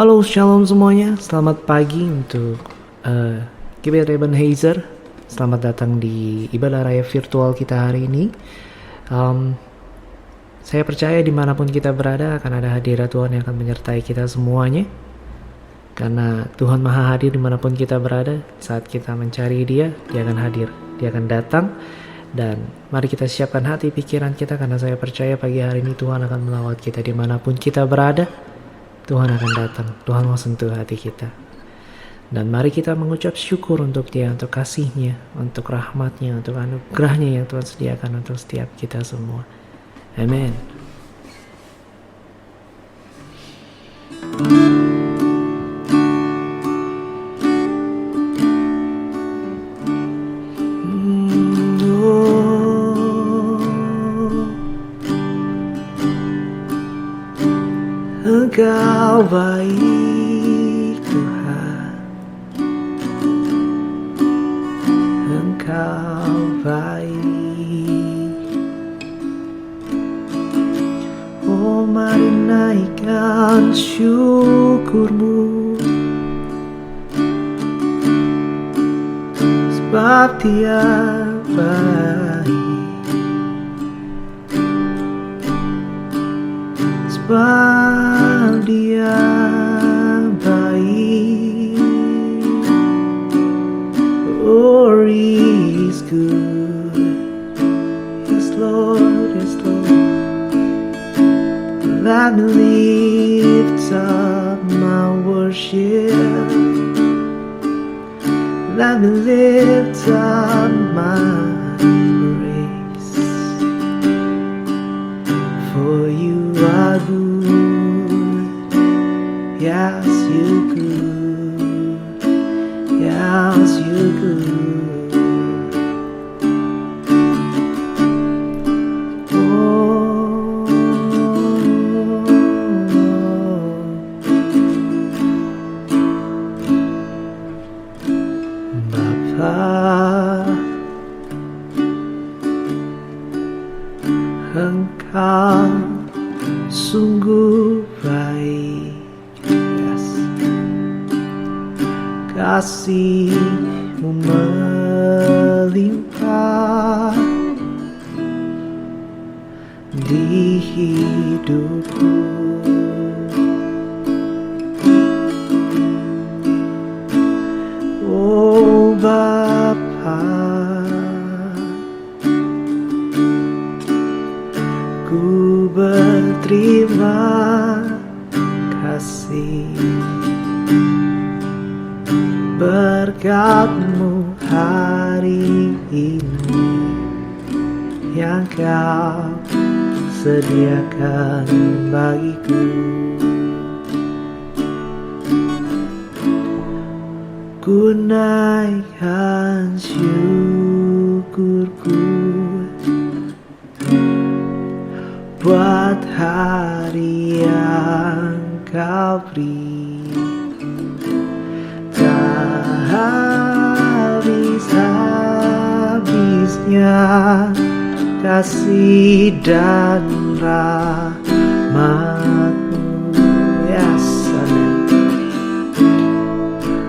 Halo, shalom semuanya. Selamat pagi untuk GBR Ebenezer. Selamat datang di ibadah raya virtual kita hari ini. Saya percaya dimanapun kita berada akan ada hadirat Tuhan yang akan menyertai kita semuanya. Karena Tuhan Maha hadir dimanapun kita berada. Saat kita mencari Dia, Dia akan hadir. Dia akan datang. Dan mari kita siapkan hati pikiran kita, karena saya percaya pagi hari ini Tuhan akan melawat kita dimanapun kita berada. Tuhan akan datang, Tuhan mau sentuh hati kita. Dan mari kita mengucap syukur untuk Dia, untuk kasih-Nya, untuk rahmat-Nya, untuk anugerah-Nya yang Tuhan sediakan untuk setiap kita semua. Amin. Engkau baik Tuhan, Engkau baik. Oh, mari naikkan syukurmu, sebab Dia baik, sebab Dia baik. Oh, He is good. Yes, Lord, yes, Lord. Let me lift up my worship. Let me lift up my praise. For You are good. Yes, You good. Yes, You good. Oh, Bapa, Engkau sungguh baik. Kasih-Mu melimpah di hidupku. Oh Bapa, ku berterima kasih. Berkat-Mu hari ini yang Kau sediakan bagiku. Ku naikkan syukurku buat hari yang Kau beri. Habis-habisnya kasih dan rahmat-Mu, yes, amen.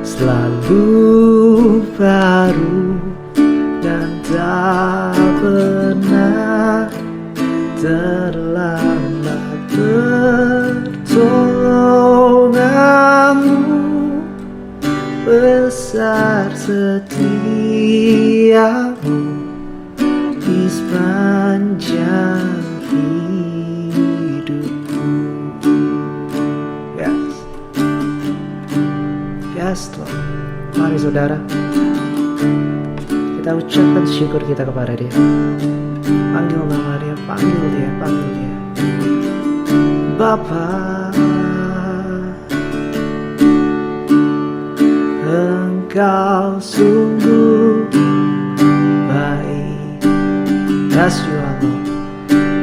Selalu baru dan tak pernah terlambat. Pertolongan-Mu besar, setia-Mu di sepanjang hidupku. Yes, yes Lord. Mari saudara, kita ucapkan syukur kita kepada Dia. Panggil nama Dia, panggil Dia, panggil Dia. Bapa, Engkau sungguh baik. Yes, You are Lord.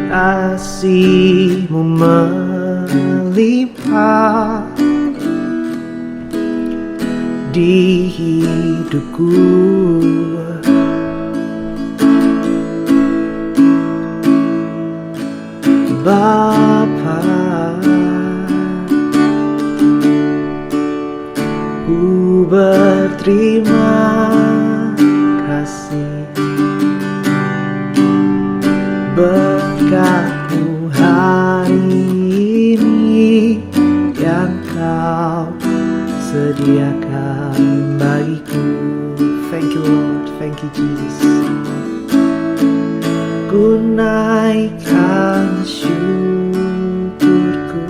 Kasih-Mu melimpah di hidupku. Bapa, kasih. Berkat-Mu hari ini yang Kau sediakan bagiku. Thank you Lord, thank you Jesus. Ku naikkan syukurku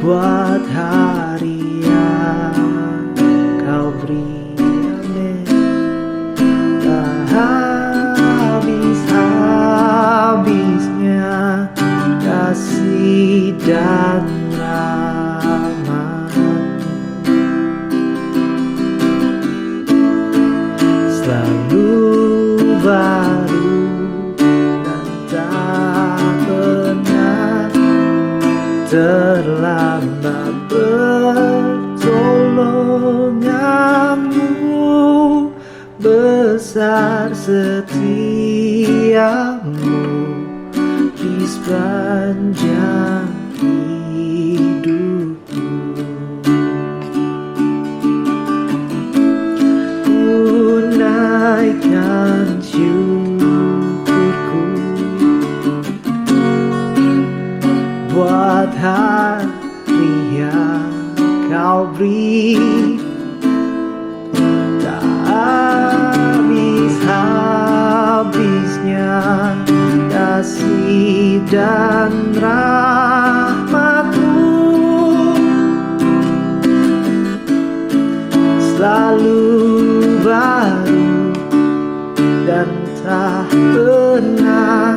buat hari yang Kau beri. Amin. Tak habis-habisnya kasih dan rahmat-Mu, selalu baru dan tak pernah terlambat. Pertolongan-Mu, besar setia-Mu di sepanjang hidupku. Ku naikkan syukurku buat hari yang Kau beri. Tak habis-habisnya kasih dan rahmat-Mu, selalu baru dan tak pernah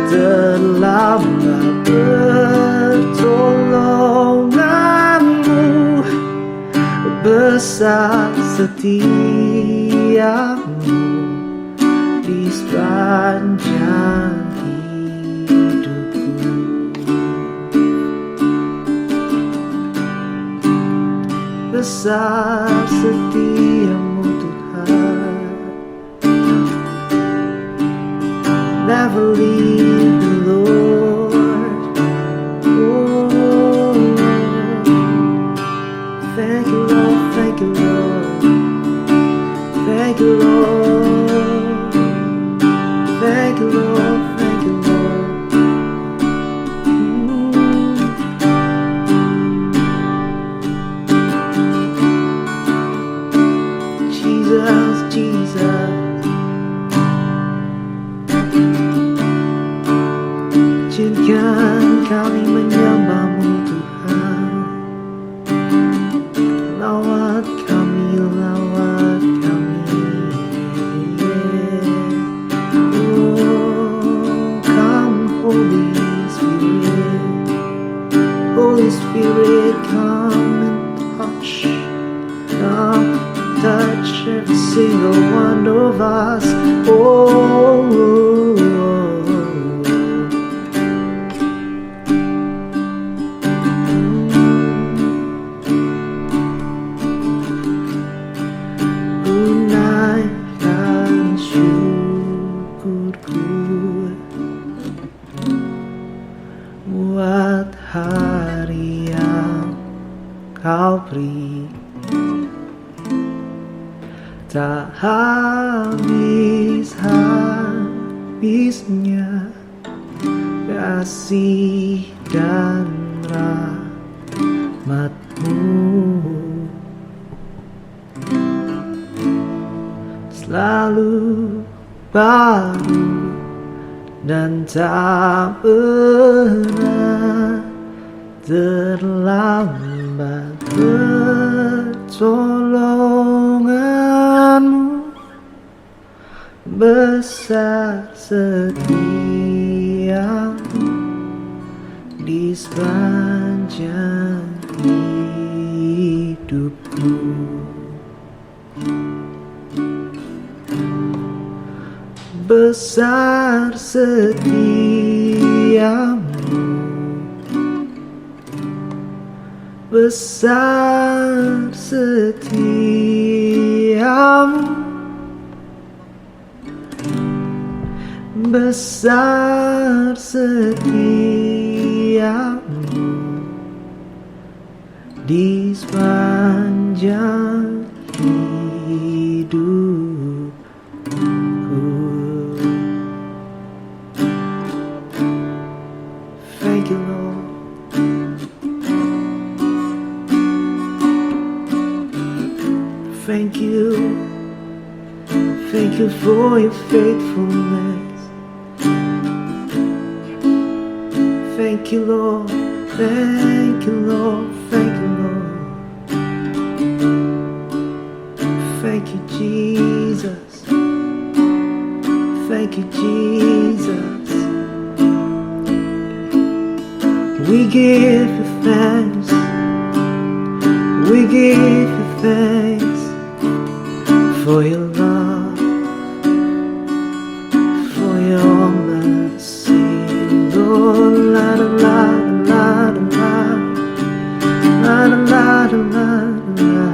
terlambat. Pertolongan-Mu, besar setia-Mu di sepanjang hidupku. Besar setia-Mu Tuhan, never leave me Lord. Oh, thank you Lord, thank you Lord, thank you Lord, thank you Lord, thank you Lord. Jesus, Jesus, izinkan kami menyembah-Mu Tuhan. Lawat kami, lawat kami. Oh, come Holy Spirit, Holy Spirit, come and touch every single one of us. Naikkan syukurku buat hari yang Kau beri. Tak habis-habisnya kasih dan rahmat-Mu, selalu baru dan tak pernah terlambat. Pertolongan-Mu, besar setia-Mu di sepanjang hidupku. Besar setia-Mu, besar setia-Mu, besar setiamu di sepanjang Thank you. Thank you for your faithfulness. Thank you, Lord. Thank you, Lord. Thank you, Lord. Thank you, Jesus. Thank you, Jesus. We give you thanks. We give you thanks for your love, for your mercy, Lord. La la la la la la la la la la.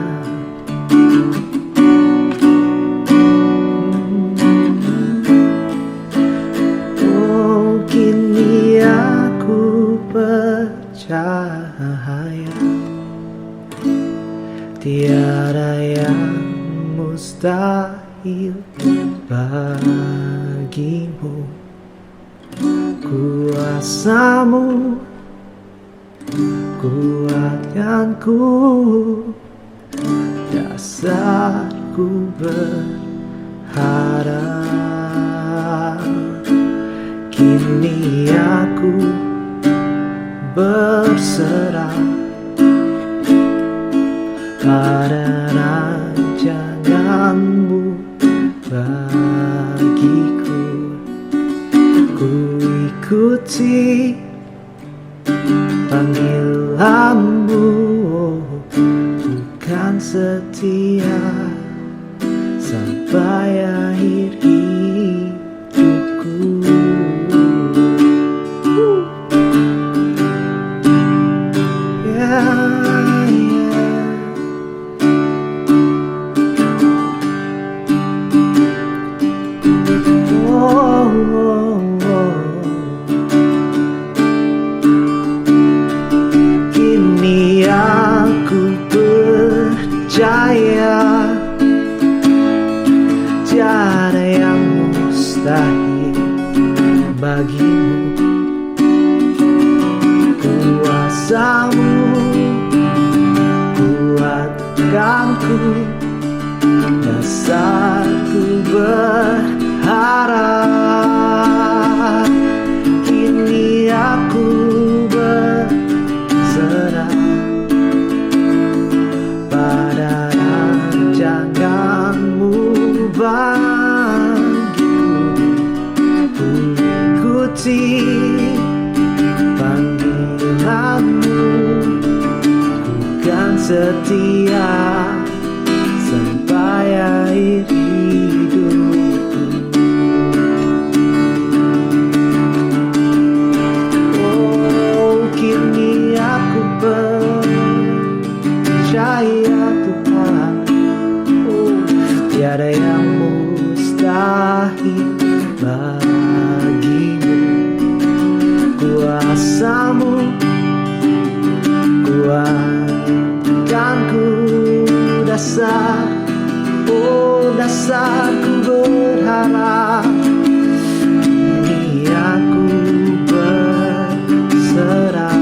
Oh, kini aku percaya tiada yang mustahil bagimu. Kuasamu kuatkanku, dasarku berharap. Kini aku berserah pada rancanganmu bagiku. Ku ikuti panggilanmu, bukan setia sampai akhir hidupku. Kini aku percaya tiada yang mustahil bagimu. Kuasamu kuatkanku, dasarku berharap. Kini aku berserah pada rancanganmu bagiku. Ku ikuti panggilanmu, bukan setia sampai akhir hidupku. Oh, kini aku percaya Tuhan. Oh, tiada yang mustahil bagimu. Kuasamu kuatkanku, dasar, oh dasarku berharap. Kini aku berserah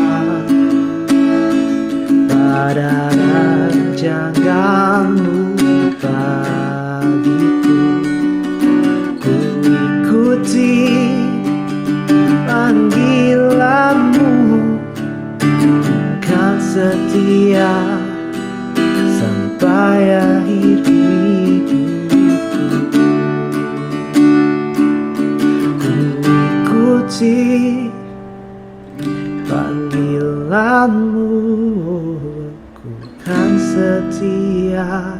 pada rancanganmu bagiku. Ku ikuti panggilanmu, bukan setia sampai akhir hidupku. Ku ikuti panggilanmu, bukan setia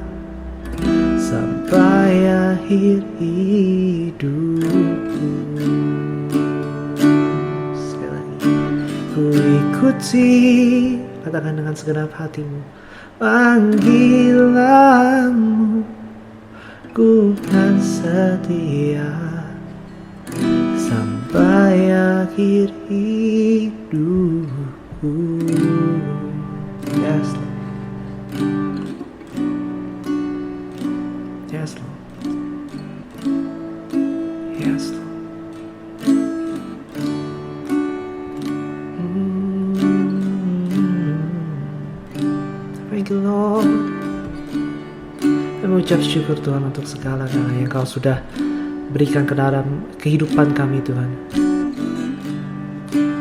sampai akhir hidupku. Sekali lagi, ku ikuti, katakan dengan segenap hatimu, panggilanmu, ku kan setia sampai akhir hidupku. Yes, yes, Lord. Yes, Lord. Thank you, Lord. mengucap syukur Tuhan untuk segala-galanya yang Kau sudah berikan ke dalam kehidupan kami Tuhan.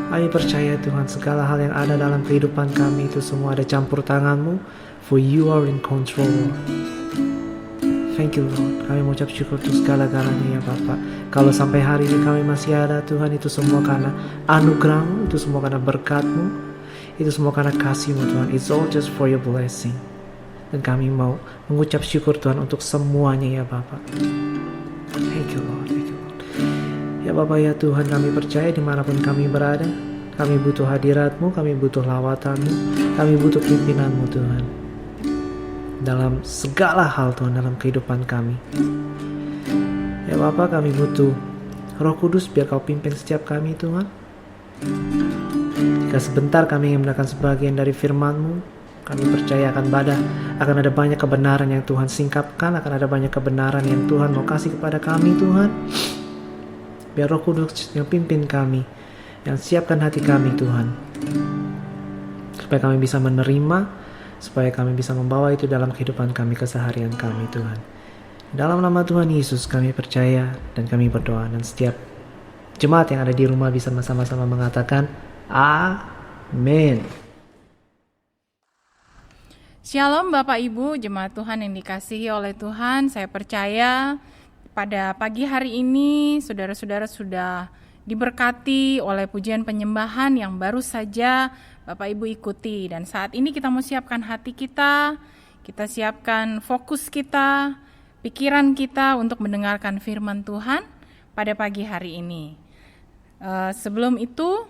Kami percaya Tuhan, segala hal yang ada dalam kehidupan kami itu semua ada campur tangan-Mu, for You are in control. Thank You Lord. Kami mengucap syukur untuk segala-galanya ya Bapa. Kalau sampai hari ini kami masih ada Tuhan, itu semua karena anugerah-Mu, itu semua karena berkat-Mu, itu semua karena kasih-Mu Tuhan. It's all just for Your blessing. Dan kami mau mengucap syukur Tuhan untuk semuanya ya Bapa. Thank You Lord. Thank You Lord. Ya Bapa ya Tuhan, kami percaya dimanapun kami berada, kami butuh hadirat-Mu, kami butuh lawatan-Mu, kami butuh pimpinan-Mu Tuhan. Dalam segala hal Tuhan dalam kehidupan kami. Ya Bapa, kami butuh Roh Kudus biar Kau pimpin setiap kami Tuhan. Jika sebentar kami ingin mendengarkan sebagian dari firman-Mu, kami percaya akan ada banyak kebenaran yang Tuhan singkapkan, akan ada banyak kebenaran yang Tuhan mau kasih kepada kami Tuhan. Biar Roh Kudus yang pimpin kami, yang siapkan hati kami Tuhan, supaya kami bisa menerima, supaya kami bisa membawa itu dalam kehidupan kami, keseharian kami Tuhan. Dalam nama Tuhan Yesus kami percaya dan kami berdoa, dan setiap jemaat yang ada di rumah bisa sama-sama mengatakan amin. Shalom Bapak Ibu, jemaat Tuhan yang dikasihi oleh Tuhan. Saya percaya pada pagi hari ini saudara-saudara sudah diberkati oleh pujian penyembahan yang baru saja Bapak Ibu ikuti. Dan saat ini kita mau siapkan hati kita siapkan fokus kita, pikiran kita untuk mendengarkan firman Tuhan pada pagi hari ini. Sebelum itu,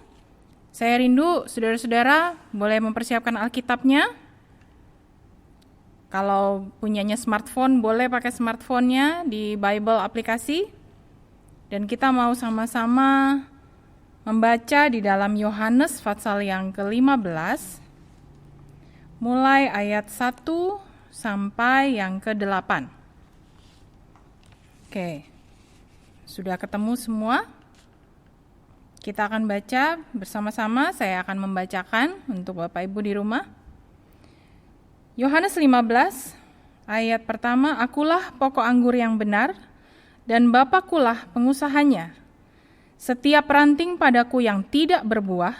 saya rindu saudara-saudara boleh mempersiapkan Alkitabnya. Kalau punyanya smartphone, boleh pakai smartphone-nya di Bible aplikasi. Dan kita mau sama-sama membaca di dalam Yohanes pasal yang ke-15, mulai ayat 1 sampai yang ke-8. Oke, sudah ketemu semua? Kita akan baca bersama-sama, saya akan membacakan untuk Bapak Ibu di rumah. Yohanes 15, ayat pertama, Akulah pokok anggur yang benar, dan Bapakulah pengusahanya. Setiap ranting padaku yang tidak berbuah,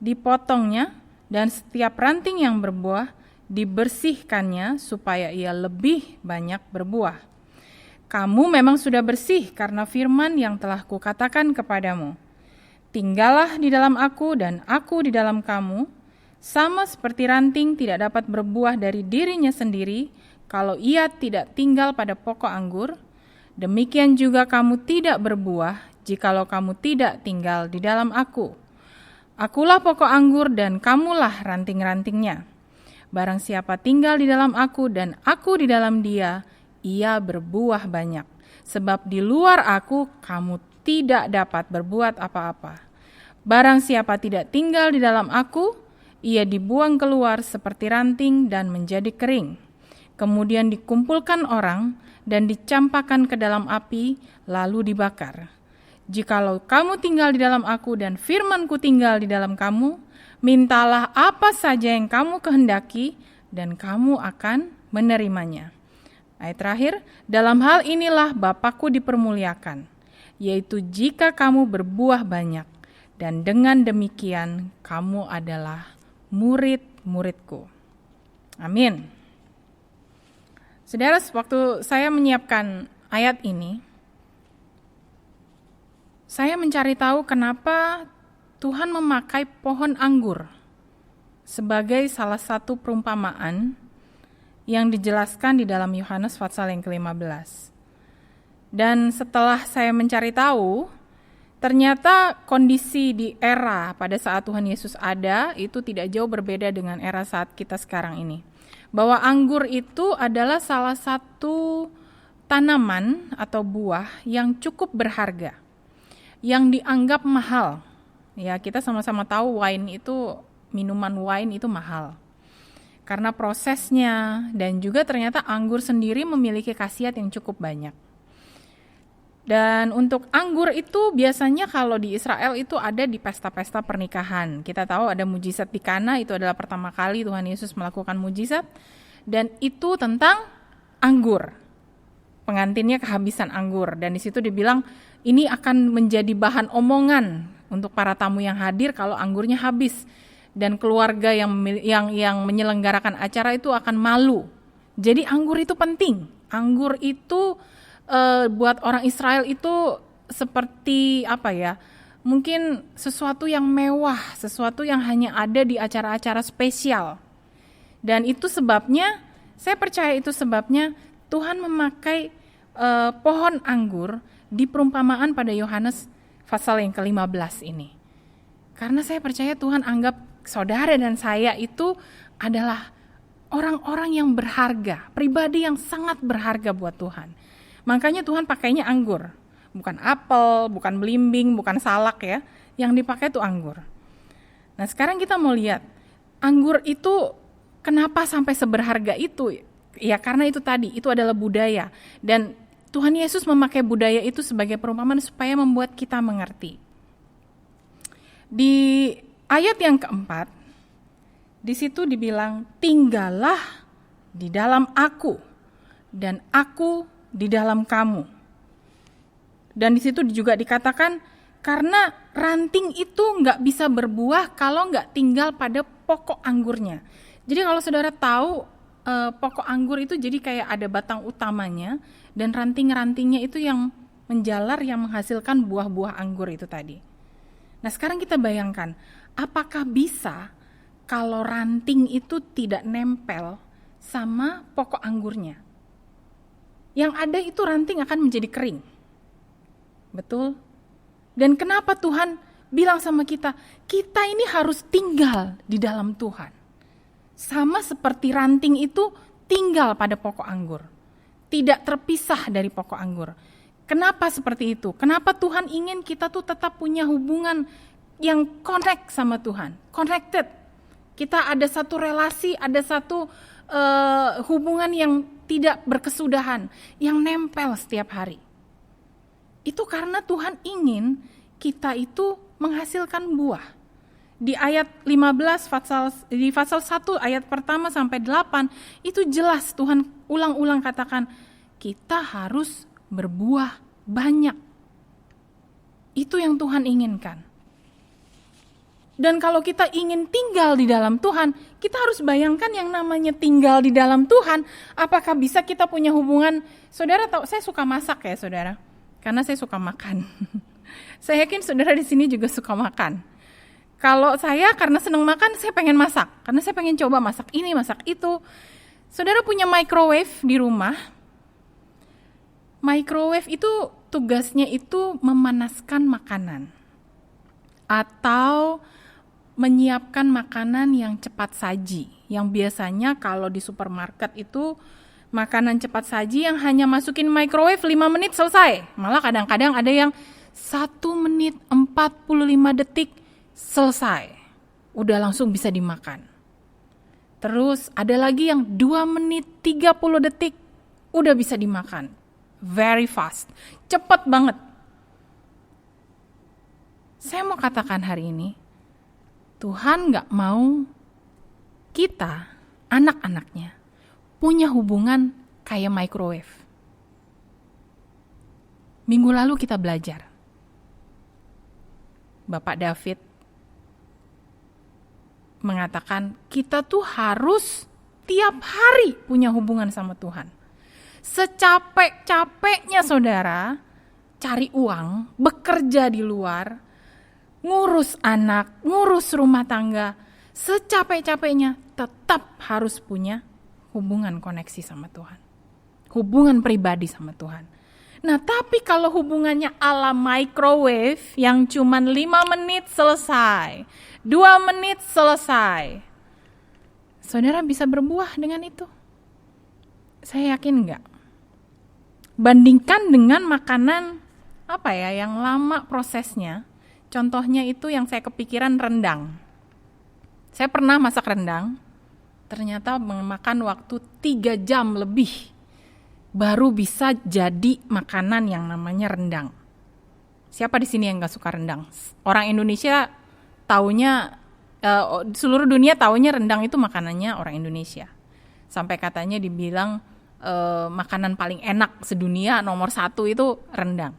dipotongnya, dan setiap ranting yang berbuah, dibersihkannya, supaya ia lebih banyak berbuah. Kamu memang sudah bersih karena firman yang telah kukatakan kepadamu. Tinggallah di dalam aku dan aku di dalam kamu, sama seperti ranting tidak dapat berbuah dari dirinya sendiri kalau ia tidak tinggal pada pokok anggur, demikian juga kamu tidak berbuah jikalau kamu tidak tinggal di dalam aku. Akulah pokok anggur dan kamulah ranting-rantingnya. Barang siapa tinggal di dalam aku dan aku di dalam dia, ia berbuah banyak. Sebab di luar aku kamu tidak dapat berbuat apa-apa. Barang siapa tidak tinggal di dalam aku, ia dibuang keluar seperti ranting dan menjadi kering. Kemudian dikumpulkan orang dan dicampakkan ke dalam api, lalu dibakar. Jikalau kamu tinggal di dalam aku dan firman-Ku tinggal di dalam kamu, mintalah apa saja yang kamu kehendaki dan kamu akan menerimanya. Ayat terakhir, dalam hal inilah Bapa-Ku dipermuliakan, yaitu jika kamu berbuah banyak, dan dengan demikian kamu adalah murid-murid-Ku. Amin. Saudara, waktu saya menyiapkan ayat ini, saya mencari tahu kenapa Tuhan memakai pohon anggur sebagai salah satu perumpamaan yang dijelaskan di dalam Yohanes pasal yang ke-15. Dan setelah saya mencari tahu, ternyata kondisi di era pada saat Tuhan Yesus ada itu tidak jauh berbeda dengan era saat kita sekarang ini. Bahwa anggur itu adalah salah satu tanaman atau buah yang cukup berharga, yang dianggap mahal. Ya, kita sama-sama tahu minuman wine itu mahal. Karena prosesnya dan juga ternyata anggur sendiri memiliki khasiat yang cukup banyak. Dan untuk anggur itu biasanya kalau di Israel itu ada di pesta-pesta pernikahan. Kita tahu ada mujizat di Kana, itu adalah pertama kali Tuhan Yesus melakukan mujizat. Dan itu tentang anggur. pengantinnya kehabisan anggur, dan di situ dibilang ini akan menjadi bahan omongan untuk para tamu yang hadir kalau anggurnya habis, dan keluarga yang menyelenggarakan acara itu akan malu. Jadi anggur itu penting. Anggur itu buat orang Israel itu seperti apa ya? Mungkin sesuatu yang mewah, sesuatu yang hanya ada di acara-acara spesial. Dan itu sebabnya, saya percaya itu sebabnya Tuhan memakai pohon anggur di perumpamaan pada Yohanes pasal yang ke-15 ini. Karena saya percaya Tuhan anggap saudara dan saya itu adalah orang-orang yang berharga, pribadi yang sangat berharga buat Tuhan. Makanya Tuhan pakainya anggur, bukan apel, bukan belimbing, bukan salak ya. Yang dipakai itu anggur. Nah sekarang kita mau lihat, anggur itu kenapa sampai seberharga itu? Ya karena itu tadi, itu adalah budaya. Dan Tuhan Yesus memakai budaya itu sebagai perumpamaan supaya membuat kita mengerti. Di ayat yang keempat, di situ dibilang, tinggallah di dalam aku, dan aku di dalam kamu. Dan di situ juga dikatakan, karena ranting itu nggak bisa berbuah kalau nggak tinggal pada pokok anggurnya. Jadi kalau saudara tahu, pokok anggur itu jadi kayak ada batang utamanya, dan ranting-rantingnya itu yang menjalar, yang menghasilkan buah-buah anggur itu tadi. Nah sekarang kita bayangkan, apakah bisa kalau ranting itu tidak nempel sama pokok anggurnya? Yang ada itu ranting akan menjadi kering. Betul? Dan kenapa Tuhan bilang sama kita, kita ini harus tinggal di dalam Tuhan. Sama seperti ranting itu tinggal pada pokok anggur. Tidak terpisah dari pokok anggur. Kenapa seperti itu? Kenapa Tuhan ingin kita tuh tetap punya hubungan yang connect sama Tuhan? Connected. Kita ada satu relasi, ada satu hubungan yang tidak berkesudahan, yang nempel setiap hari. Itu karena Tuhan ingin kita itu menghasilkan buah. Di ayat 15, di pasal 1 ayat pertama sampai 8, itu jelas Tuhan ulang-ulang katakan, kita harus berbuah banyak. Itu yang Tuhan inginkan. Dan kalau kita ingin tinggal di dalam Tuhan, kita harus bayangkan yang namanya tinggal di dalam Tuhan, apakah bisa kita punya hubungan, saudara tahu, saya suka masak ya saudara, karena saya suka makan. Saya yakin saudara di sini juga suka makan. Kalau saya karena senang makan, saya pengen masak. Karena saya pengen coba masak ini, masak itu. Saudara punya microwave di rumah. Microwave itu tugasnya itu memanaskan makanan. Atau menyiapkan makanan yang cepat saji. Yang biasanya kalau di supermarket itu makanan cepat saji yang hanya masukin microwave 5 menit selesai. Malah kadang-kadang ada yang 1 menit 45 detik selesai, udah langsung bisa dimakan. Terus ada lagi yang 2 menit 30 detik, udah bisa dimakan. Very fast, cepat banget. Saya mau katakan hari ini, Tuhan gak mau kita, anak-anaknya, punya hubungan kayak microwave. Minggu lalu kita belajar. Bapak David mengatakan kita tuh harus tiap hari punya hubungan sama Tuhan. Secapek-capeknya saudara cari uang, bekerja di luar, ngurus anak, ngurus rumah tangga, secapek-capeknya tetap harus punya hubungan koneksi sama Tuhan. Hubungan pribadi sama Tuhan. Nah tapi kalau hubungannya ala microwave yang cuman 5 menit selesai, 2 menit selesai, saudara bisa berbuah dengan itu? Saya yakin enggak. Bandingkan dengan makanan yang lama prosesnya. Contohnya itu yang saya kepikiran rendang. Saya pernah masak rendang, ternyata memakan waktu 3 jam lebih baru bisa jadi makanan yang namanya rendang. Siapa di sini yang nggak suka rendang? Orang Indonesia taunya, seluruh dunia taunya rendang itu makanannya orang Indonesia. Sampai katanya dibilang makanan paling enak sedunia, nomor 1 itu rendang.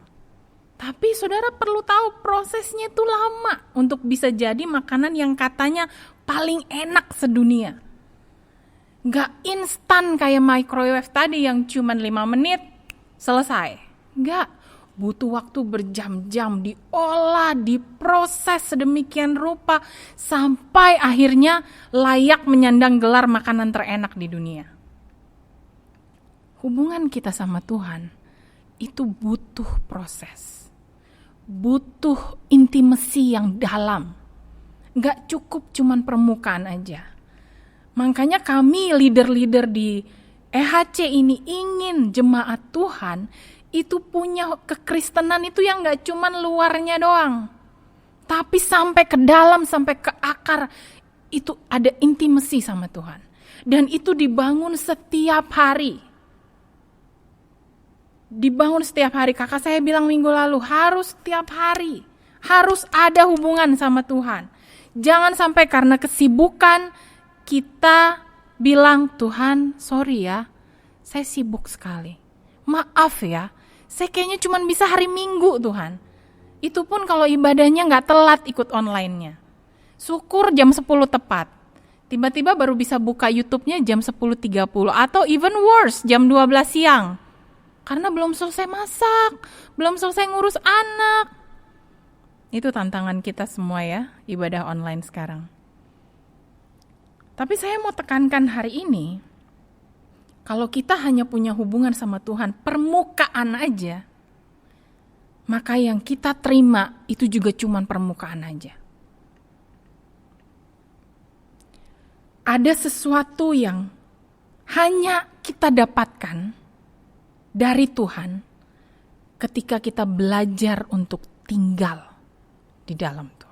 Tapi saudara perlu tahu prosesnya itu lama untuk bisa jadi makanan yang katanya paling enak sedunia. Gak instan kayak microwave tadi yang cuma 5 menit selesai. Gak, butuh waktu berjam-jam diolah, diproses sedemikian rupa sampai akhirnya layak menyandang gelar makanan terenak di dunia. Hubungan kita sama Tuhan itu butuh proses, butuh intimasi yang dalam. Gak cukup cuman permukaan aja. Makanya kami leader-leader di EHC ini ingin jemaat Tuhan itu punya kekristenan itu yang gak cuman luarnya doang, tapi sampai ke dalam, sampai ke akar, itu ada intimasi sama Tuhan. Dan itu dibangun setiap hari. Dibangun setiap hari. Kakak saya bilang minggu lalu, harus setiap hari. Harus ada hubungan sama Tuhan. Jangan sampai karena kesibukan kita bilang, Tuhan sorry ya, saya sibuk sekali. Maaf ya, saya kayaknya cuma bisa hari Minggu Tuhan. Itu pun kalau ibadahnya gak telat ikut online-nya. Syukur jam 10 tepat. Tiba-tiba baru bisa buka YouTube-nya jam 10.30 atau even worse jam 12 siang. Karena belum selesai masak, belum selesai ngurus anak. Itu tantangan kita semua ya, ibadah online sekarang. Tapi saya mau tekankan hari ini, kalau kita hanya punya hubungan sama Tuhan, permukaan aja, maka yang kita terima itu juga cuma permukaan aja. Ada sesuatu yang hanya kita dapatkan dari Tuhan ketika kita belajar untuk tinggal di dalam Tuhan.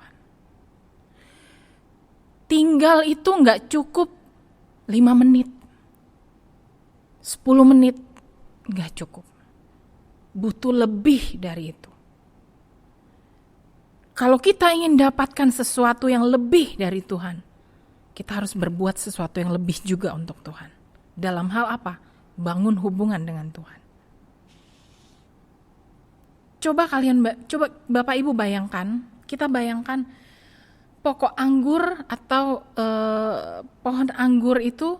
Tinggal itu gak cukup 5 menit. 10 menit gak cukup. Butuh lebih dari itu. Kalau kita ingin dapatkan sesuatu yang lebih dari Tuhan, kita harus berbuat sesuatu yang lebih juga untuk Tuhan. Dalam hal apa? Bangun hubungan dengan Tuhan. Coba Bapak Ibu bayangkan, kita bayangkan pokok anggur atau pohon anggur itu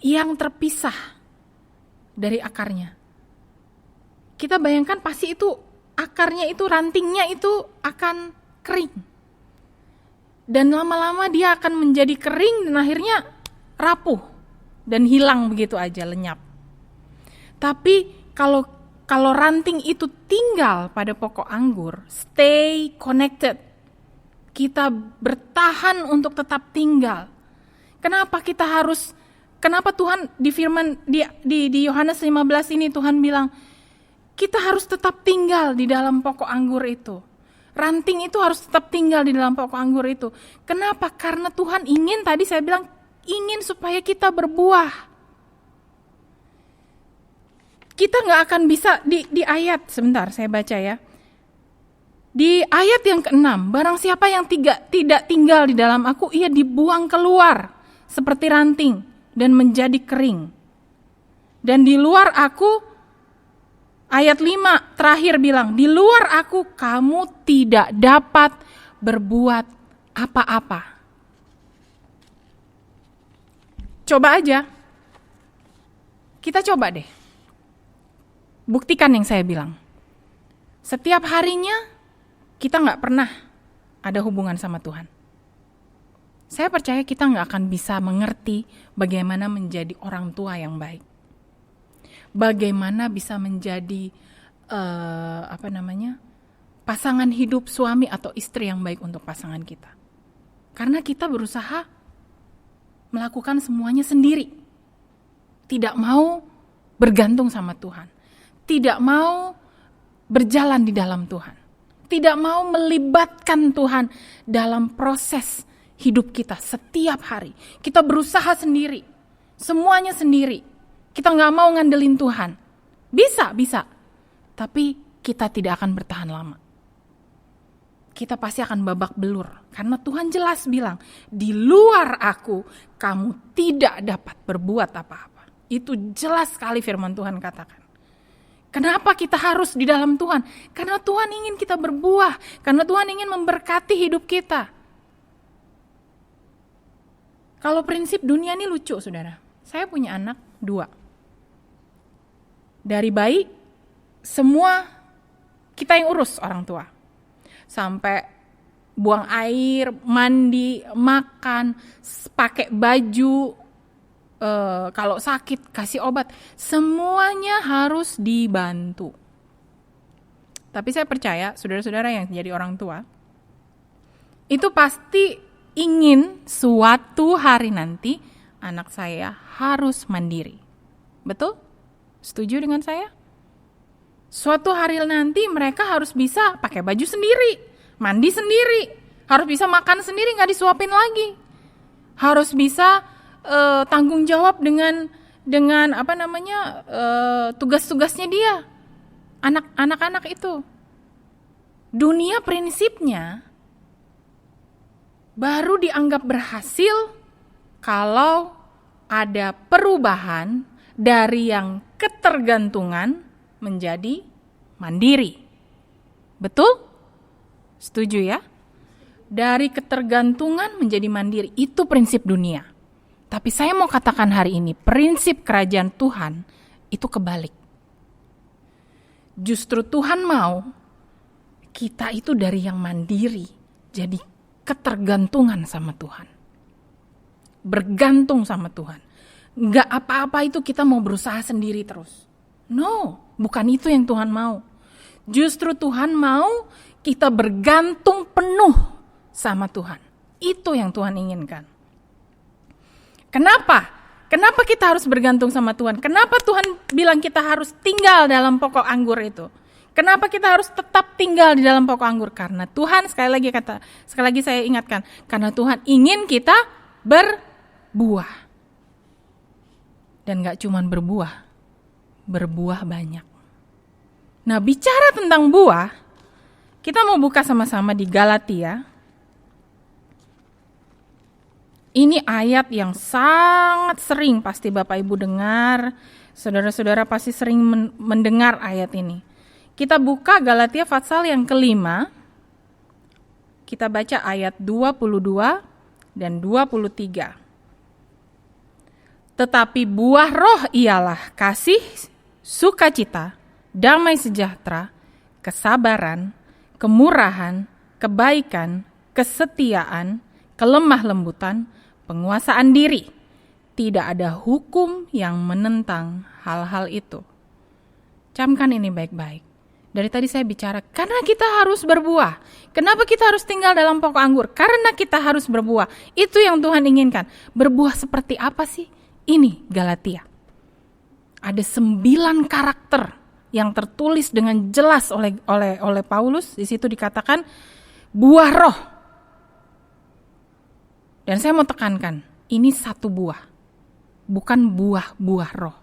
yang terpisah dari akarnya. Kita bayangkan pasti itu akarnya itu, rantingnya itu akan kering. Dan lama-lama dia akan menjadi kering dan akhirnya rapuh dan hilang begitu aja, lenyap. Tapi kalau ranting itu tinggal pada pokok anggur, stay connected. Kita bertahan untuk tetap tinggal. Kenapa Tuhan di firman di Yohanes 15 ini Tuhan bilang, kita harus tetap tinggal di dalam pokok anggur itu. Ranting itu harus tetap tinggal di dalam pokok anggur itu. Kenapa? Karena Tuhan ingin, tadi saya bilang, ingin supaya kita berbuah. Kita gak akan bisa, di ayat, sebentar saya baca ya. Di ayat yang ke-6, barang siapa yang tidak tinggal di dalam aku, ia dibuang keluar seperti ranting dan menjadi kering. Dan di luar aku, ayat 5 terakhir bilang, di luar aku kamu tidak dapat berbuat apa-apa. Coba aja. Kita coba deh. Buktikan yang saya bilang. Setiap harinya kita gak pernah ada hubungan sama Tuhan. Saya percaya kita gak akan bisa mengerti bagaimana menjadi orang tua yang baik. Bagaimana bisa menjadi pasangan hidup suami atau istri yang baik untuk pasangan kita. Karena kita berusaha melakukan semuanya sendiri. Tidak mau bergantung sama Tuhan. Tidak mau berjalan di dalam Tuhan. Tidak mau melibatkan Tuhan dalam proses hidup kita setiap hari. Kita berusaha sendiri. Semuanya sendiri. Kita gak mau ngandelin Tuhan. Bisa. Tapi kita tidak akan bertahan lama. Kita pasti akan babak belur. Karena Tuhan jelas bilang, di luar aku, kamu tidak dapat berbuat apa-apa. Itu jelas sekali firman Tuhan katakan. Kenapa kita harus di dalam Tuhan? Karena Tuhan ingin kita berbuah. Karena Tuhan ingin memberkati hidup kita. Kalau prinsip dunia ini lucu, saudara. Saya punya anak 2. Dari bayi, semua kita yang urus orang tua. Sampai buang air, mandi, makan, pakai baju, kalau sakit kasih obat, semuanya harus dibantu. Tapi saya percaya saudara-saudara yang jadi orang tua itu pasti ingin suatu hari nanti anak saya harus mandiri. Betul? Setuju dengan saya? Suatu hari nanti mereka harus bisa pakai baju sendiri, mandi sendiri, harus bisa makan sendiri, nggak disuapin lagi, harus bisa tanggung jawab dengan tugas-tugasnya dia, anak-anak itu. Dunia prinsipnya baru dianggap berhasil kalau ada perubahan dari yang ketergantungan menjadi mandiri. Betul? Setuju ya? Dari ketergantungan menjadi mandiri, itu prinsip dunia. Tapi saya mau katakan hari ini, prinsip kerajaan Tuhan itu kebalik. Justru Tuhan mau kita itu dari yang mandiri, jadi ketergantungan sama Tuhan. Bergantung sama Tuhan. Nggak apa-apa itu kita mau berusaha sendiri terus. No, bukan itu yang Tuhan mau. Justru Tuhan mau kita bergantung penuh sama Tuhan. Itu yang Tuhan inginkan. Kenapa? Kenapa kita harus bergantung sama Tuhan? Kenapa Tuhan bilang kita harus tinggal dalam pokok anggur itu? Kenapa kita harus tetap tinggal di dalam pokok anggur? Karena Tuhan, sekali lagi saya ingatkan, karena Tuhan ingin kita berbuah. Dan gak cuma berbuah banyak. Nah, bicara tentang buah, kita mau buka sama-sama di Galatia. Ini ayat yang sangat sering pasti Bapak Ibu dengar, saudara-saudara pasti sering mendengar ayat ini. Kita buka Galatia pasal yang ke-5, kita baca ayat 22 dan 23. Tetapi buah roh ialah kasih, sukacita, damai sejahtera, kesabaran, kemurahan, kebaikan, kesetiaan, kelemah lembutan, penguasaan diri. Tidak ada hukum yang menentang hal-hal itu. Camkan ini baik-baik. Dari tadi saya bicara, karena kita harus berbuah. Kenapa kita harus tinggal dalam pokok anggur? Karena kita harus berbuah. Itu yang Tuhan inginkan. Berbuah seperti apa sih? Ini Galatia. Ada 9 karakter yang tertulis dengan jelas oleh Paulus. Di situ dikatakan buah roh. Dan saya mau tekankan, ini satu buah. Bukan buah-buah roh.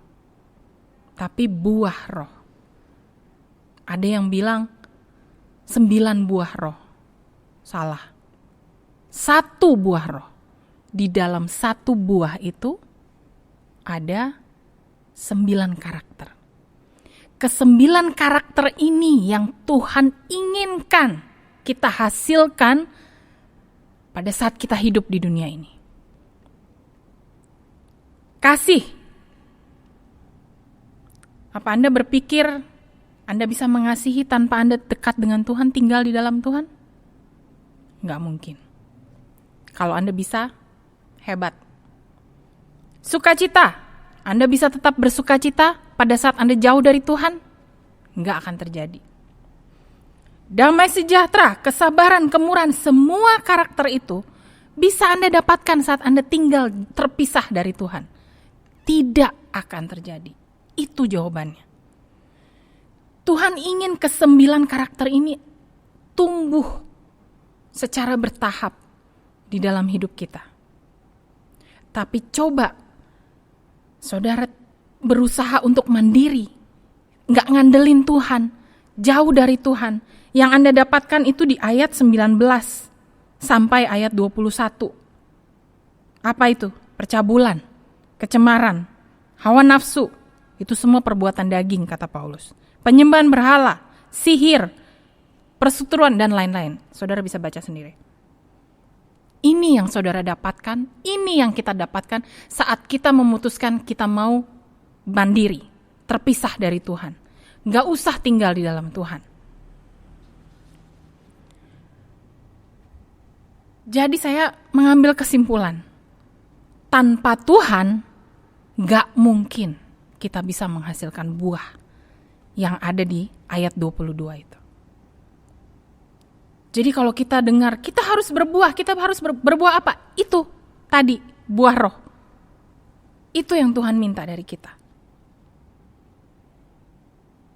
Tapi buah roh. Ada yang bilang 9 buah roh. Salah. 1 buah roh. Di dalam 1 buah itu ada 9 karakter. Ke-9 karakter ini yang Tuhan inginkan kita hasilkan pada saat kita hidup di dunia ini. Kasih. Apa Anda berpikir Anda bisa mengasihi tanpa Anda dekat dengan Tuhan, tinggal di dalam Tuhan? Nggak mungkin. Kalau Anda bisa, hebat. Sukacita. Anda bisa tetap bersukacita pada saat Anda jauh dari Tuhan? Nggak akan terjadi. Damai sejahtera, kesabaran, kemurahan, semua karakter itu bisa Anda dapatkan saat Anda tinggal terpisah dari Tuhan. Tidak akan terjadi. Itu jawabannya. Tuhan ingin ke-9 karakter ini tumbuh secara bertahap di dalam hidup kita. Tapi coba saudara berusaha untuk mandiri, nggak ngandelin Tuhan, jauh dari Tuhan. Yang Anda dapatkan itu di ayat 19 sampai ayat 21. Apa itu? Percabulan, kecemaran, hawa nafsu, itu semua perbuatan daging kata Paulus. Penyembahan berhala, sihir, perseteruan dan lain-lain. Saudara bisa baca sendiri. Ini yang saudara dapatkan, ini yang kita dapatkan saat kita memutuskan kita mau mandiri, terpisah dari Tuhan. Gak usah tinggal di dalam Tuhan. Jadi saya mengambil kesimpulan, tanpa Tuhan gak mungkin kita bisa menghasilkan buah yang ada di ayat 22 itu. Jadi kalau kita dengar, kita harus berbuah, kita harus berbuah apa? Itu tadi, buah roh. Itu yang Tuhan minta dari kita.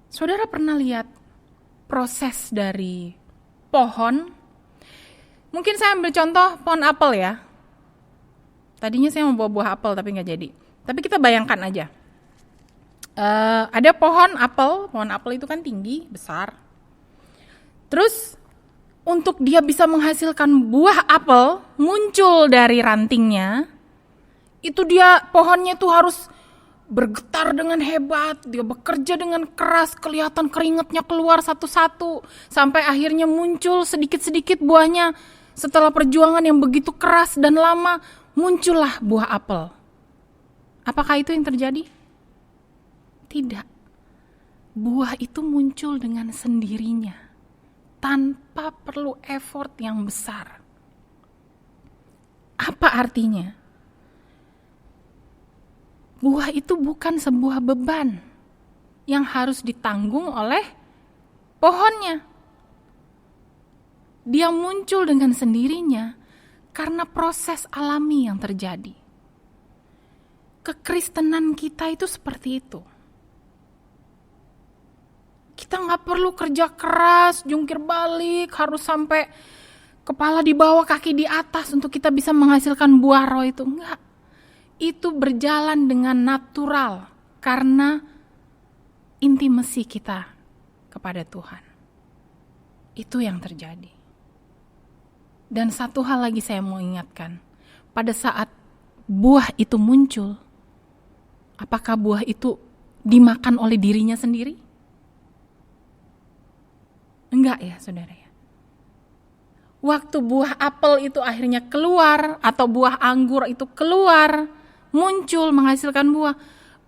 Saudara pernah lihat proses dari pohon? Mungkin saya ambil contoh pohon apel ya. Tadinya saya mau bawa buah apel tapi nggak jadi. Tapi kita bayangkan aja. Ada pohon apel itu kan tinggi, besar. Terus untuk dia bisa menghasilkan buah apel muncul dari rantingnya, itu pohonnya itu harus bergetar dengan hebat, dia bekerja dengan keras, kelihatan keringatnya keluar satu-satu, sampai akhirnya muncul sedikit-sedikit buahnya. Setelah perjuangan yang begitu keras dan lama, muncullah buah apel. Apakah itu yang terjadi? Tidak. Buah itu muncul dengan sendirinya, tanpa perlu effort yang besar. Apa artinya? Buah itu bukan sebuah beban yang harus ditanggung oleh pohonnya. Dia muncul dengan sendirinya karena proses alami yang terjadi. Kekristenan kita itu seperti itu. Kita gak perlu kerja keras, jungkir balik, harus sampai kepala di bawah, kaki di atas untuk kita bisa menghasilkan buah roh itu. Enggak. Itu berjalan dengan natural karena intimasi kita kepada Tuhan. Itu yang terjadi. Dan satu hal lagi saya mau ingatkan. Pada saat buah itu muncul, apakah buah itu dimakan oleh dirinya sendiri? Enggak ya saudara ya. Waktu buah apel itu akhirnya keluar atau buah anggur itu keluar, muncul menghasilkan buah.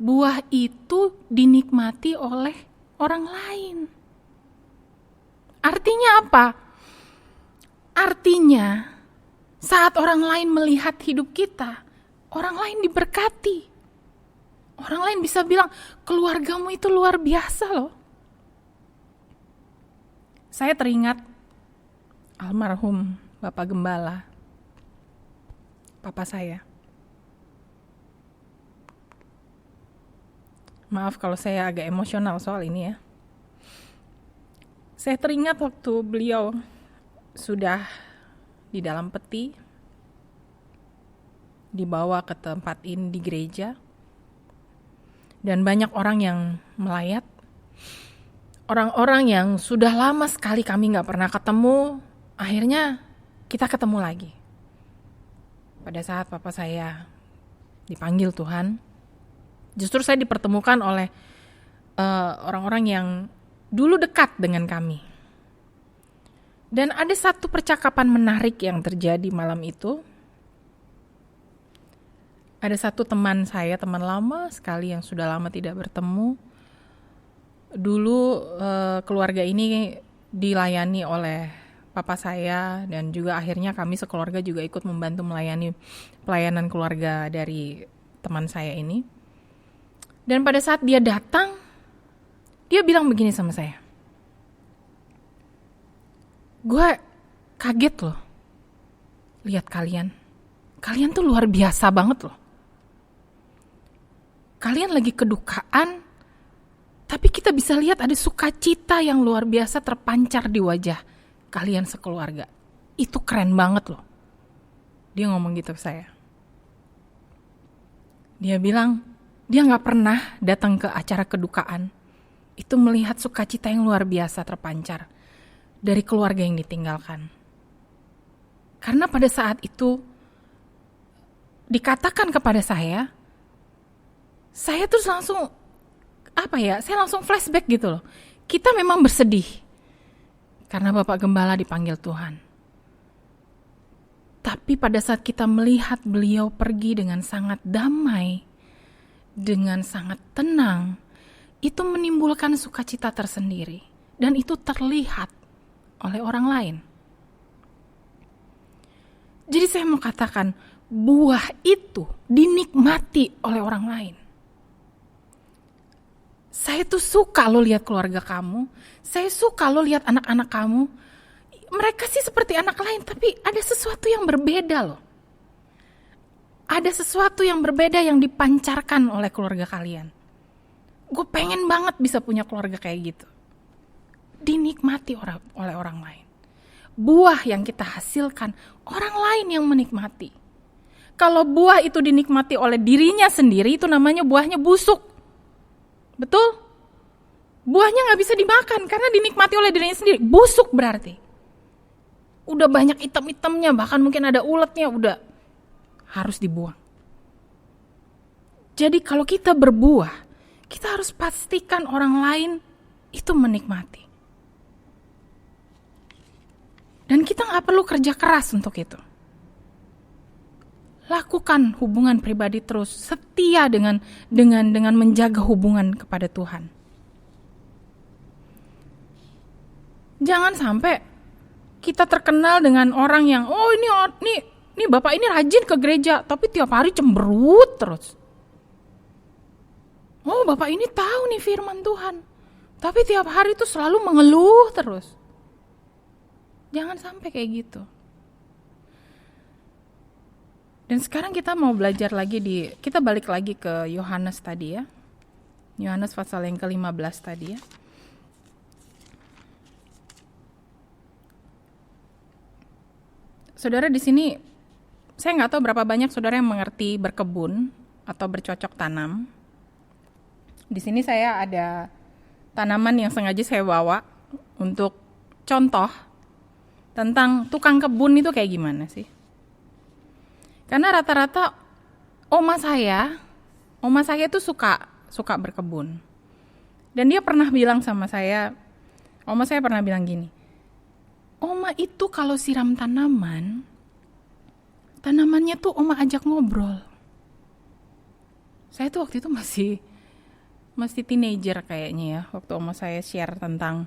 Buah itu dinikmati oleh orang lain. Artinya apa? Artinya saat orang lain melihat hidup kita, orang lain diberkati. Orang lain bisa bilang, keluargamu itu luar biasa loh. Saya teringat almarhum Bapak Gembala, papa saya. Maaf kalau saya agak emosional soal ini ya. Saya teringat waktu beliau sudah di dalam peti, dibawa ke tempat ini di gereja, dan banyak orang yang melayat. Orang-orang yang sudah lama sekali kami gak pernah ketemu, akhirnya kita ketemu lagi. Pada saat papa saya dipanggil Tuhan, justru saya dipertemukan oleh orang-orang yang dulu dekat dengan kami. Dan ada satu percakapan menarik yang terjadi malam itu. Ada satu teman saya, teman lama sekali yang sudah lama tidak bertemu. Dulu keluarga ini dilayani oleh papa saya, dan juga akhirnya kami sekeluarga juga ikut membantu melayani pelayanan keluarga dari teman saya ini. Dan pada saat dia datang, dia bilang begini sama saya. Gue kaget loh lihat kalian. Kalian tuh luar biasa banget loh. Kalian lagi kedukaan, tapi kita bisa lihat ada sukacita yang luar biasa terpancar di wajah kalian sekeluarga. Itu keren banget loh. Dia ngomong gitu ke saya. Dia bilang, dia gak pernah datang ke acara kedukaan. Itu melihat sukacita yang luar biasa terpancar dari keluarga yang ditinggalkan. Karena pada saat itu dikatakan kepada saya saya terus langsung, saya langsung flashback gitu loh. Kita memang bersedih karena Bapak Gembala dipanggil Tuhan. Tapi pada saat kita melihat beliau pergi dengan sangat damai, dengan sangat tenang, itu menimbulkan sukacita tersendiri. Dan itu terlihat oleh orang lain. Jadi saya mau katakan, buah itu dinikmati oleh orang lain. Saya tuh suka lo lihat keluarga kamu, saya suka lo lihat anak-anak kamu. Mereka sih seperti anak lain, tapi ada sesuatu yang berbeda loh. Ada sesuatu yang berbeda yang dipancarkan oleh keluarga kalian. Gue pengen banget bisa punya keluarga kayak gitu. Dinikmati oleh orang lain. Buah yang kita hasilkan, orang lain yang menikmati. Kalau buah itu dinikmati oleh dirinya sendiri, itu namanya buahnya busuk. Betul? Buahnya gak bisa dimakan karena dinikmati oleh dirinya sendiri. Busuk berarti. Udah banyak item-itemnya, bahkan mungkin ada uletnya, udah harus dibuang. Jadi kalau kita berbuah, kita harus pastikan orang lain itu menikmati. Dan kita gak perlu kerja keras untuk itu. Lakukan hubungan pribadi terus, setia dengan menjaga hubungan kepada Tuhan. Jangan sampai kita terkenal dengan orang yang, ini bapak ini rajin ke gereja, tapi tiap hari cemberut terus. Oh, bapak ini tahu nih firman Tuhan, tapi tiap hari itu selalu mengeluh terus. Jangan sampai kayak gitu. Dan sekarang kita mau belajar lagi kita balik lagi ke Yohanes tadi ya. Yohanes pasal yang ke-15 tadi ya. Saudara di sini, saya nggak tahu berapa banyak saudara yang mengerti berkebun atau bercocok tanam. Di sini saya ada tanaman yang sengaja saya bawa untuk contoh tentang tukang kebun itu kayak gimana sih. Karena rata-rata oma saya itu suka berkebun. Dan dia pernah bilang sama saya, oma saya pernah bilang gini, oma itu kalau siram tanamannya tuh oma ajak ngobrol. Saya tuh waktu itu masih teenager kayaknya ya, waktu oma saya share tentang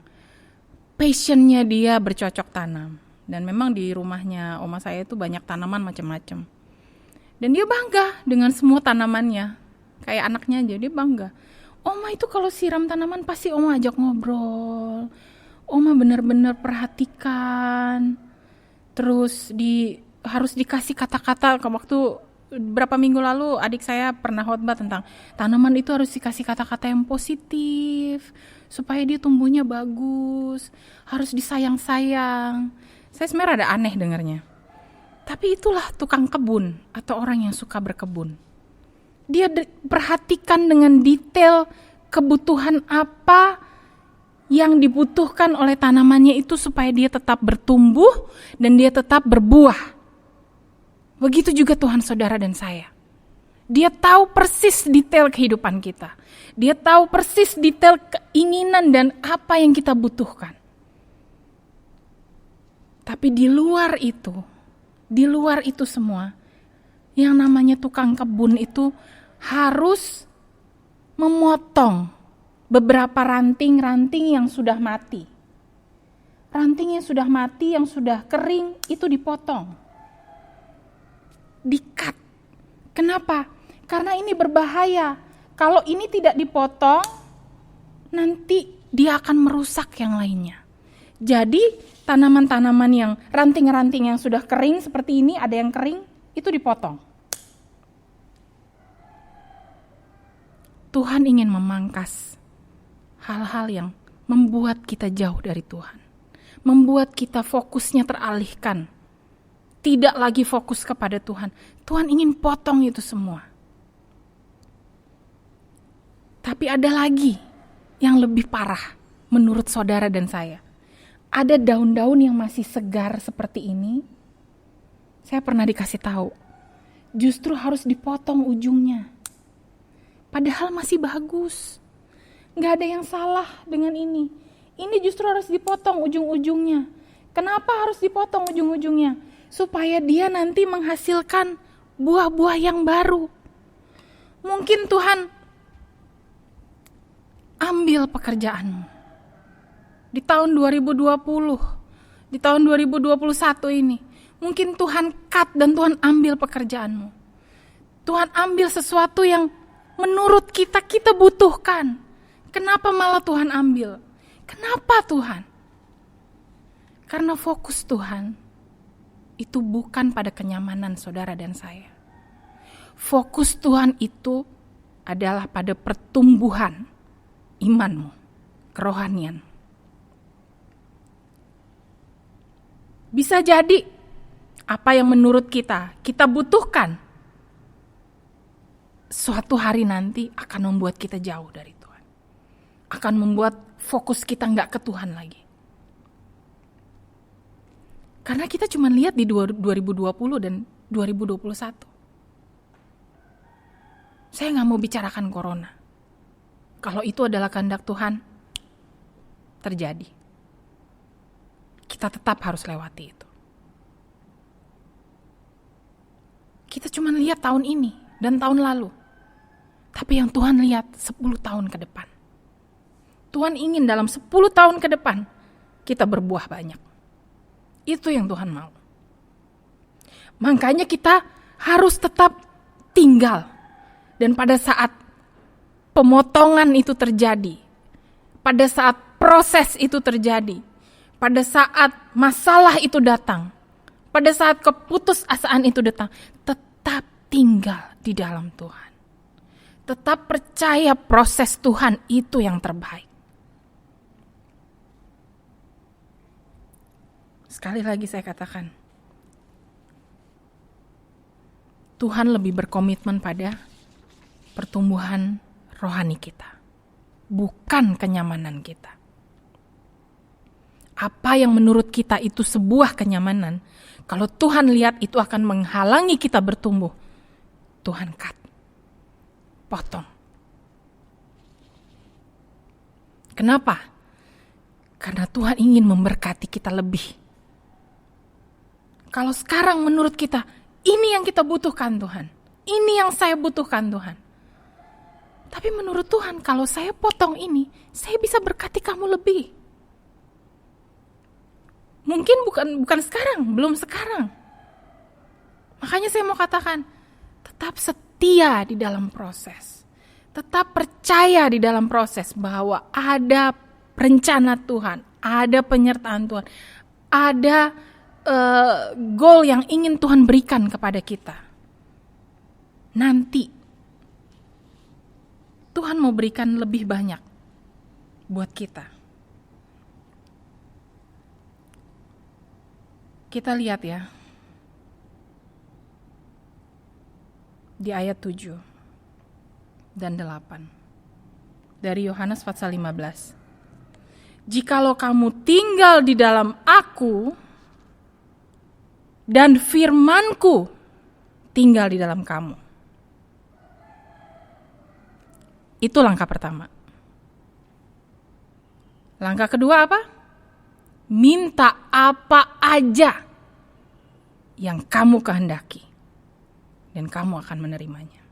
passionnya dia bercocok tanam. Dan memang di rumahnya oma saya itu banyak tanaman macam-macam. Dan dia bangga dengan semua tanamannya. Kayak anaknya aja, dia bangga. Oma itu kalau siram tanaman pasti oma ajak ngobrol. Oma benar-benar perhatikan. Terus harus dikasih kata-kata. Waktu berapa minggu lalu adik saya pernah khotbah tentang tanaman itu harus dikasih kata-kata yang positif. Supaya dia tumbuhnya bagus. Harus disayang-sayang. Saya sebenarnya ada aneh dengarnya. Tapi itulah tukang kebun atau orang yang suka berkebun. Dia perhatikan dengan detail kebutuhan apa yang dibutuhkan oleh tanamannya itu supaya dia tetap bertumbuh dan dia tetap berbuah. Begitu juga Tuhan saudara dan saya. Dia tahu persis detail kehidupan kita. Dia tahu persis detail keinginan dan apa yang kita butuhkan. Tapi di luar itu semua, yang namanya tukang kebun itu harus memotong beberapa ranting-ranting yang sudah mati. Ranting yang sudah mati, yang sudah kering, itu dipotong. Di-cut. Kenapa? Karena ini berbahaya. Kalau ini tidak dipotong, nanti dia akan merusak yang lainnya. Jadi tanaman-tanaman yang ranting-ranting yang sudah kering seperti ini, ada yang kering, itu dipotong. Tuhan ingin memangkas hal-hal yang membuat kita jauh dari Tuhan. Membuat kita fokusnya teralihkan. Tidak lagi fokus kepada Tuhan. Tuhan ingin potong itu semua. Tapi ada lagi yang lebih parah menurut saudara dan saya. Ada daun-daun yang masih segar seperti ini. Saya pernah dikasih tahu. Justru harus dipotong ujungnya. Padahal masih bagus. Gak ada yang salah dengan ini. Ini justru harus dipotong ujung-ujungnya. Kenapa harus dipotong ujung-ujungnya? Supaya dia nanti menghasilkan buah-buah yang baru. Mungkin Tuhan ambil pekerjaanmu. Di tahun 2020, di tahun 2021 ini. Mungkin Tuhan cut dan Tuhan ambil pekerjaanmu. Tuhan ambil sesuatu yang menurut kita butuhkan. Kenapa malah Tuhan ambil? Kenapa Tuhan? Karena fokus Tuhan itu bukan pada kenyamanan saudara dan saya. Fokus Tuhan itu adalah pada pertumbuhan imanmu, kerohanian. Bisa jadi apa yang menurut kita butuhkan, suatu hari nanti akan membuat kita jauh dari Tuhan. Akan membuat fokus kita nggak ke Tuhan lagi. Karena kita cuma lihat di 2020 dan 2021. Saya nggak mau bicarakan corona. Kalau itu adalah kehendak Tuhan, terjadi. Kita tetap harus lewati itu. Kita cuma lihat tahun ini dan tahun lalu. Tapi yang Tuhan lihat 10 tahun ke depan. Tuhan ingin dalam 10 tahun ke depan kita berbuah banyak. Itu yang Tuhan mau. Makanya kita harus tetap tinggal. Dan pada saat pemotongan itu terjadi, pada saat proses itu terjadi, pada saat masalah itu datang, pada saat keputusasaan itu datang, tetap tinggal di dalam Tuhan. Tetap percaya proses Tuhan itu yang terbaik. Sekali lagi saya katakan, Tuhan lebih berkomitmen pada pertumbuhan rohani kita, bukan kenyamanan kita. Apa yang menurut kita itu sebuah kenyamanan, kalau Tuhan lihat itu akan menghalangi kita bertumbuh, Tuhan cut, potong. Kenapa? Karena Tuhan ingin memberkati kita lebih. Kalau sekarang menurut kita, ini yang kita butuhkan Tuhan, ini yang saya butuhkan Tuhan. Tapi menurut Tuhan, kalau saya potong ini, saya bisa berkati kamu lebih. Mungkin bukan sekarang, belum sekarang. Makanya saya mau katakan, tetap setia di dalam proses. Tetap percaya di dalam proses bahwa ada rencana Tuhan, ada penyertaan Tuhan, ada goal yang ingin Tuhan berikan kepada kita. Nanti Tuhan mau berikan lebih banyak buat kita. Kita lihat ya, di ayat 7 dan 8 dari Yohanes pasal 15. Jikalau kamu tinggal di dalam aku dan firman-Ku tinggal di dalam kamu. Itu langkah pertama. Langkah kedua apa? Minta apa aja yang kamu kehendaki dan kamu akan menerimanya.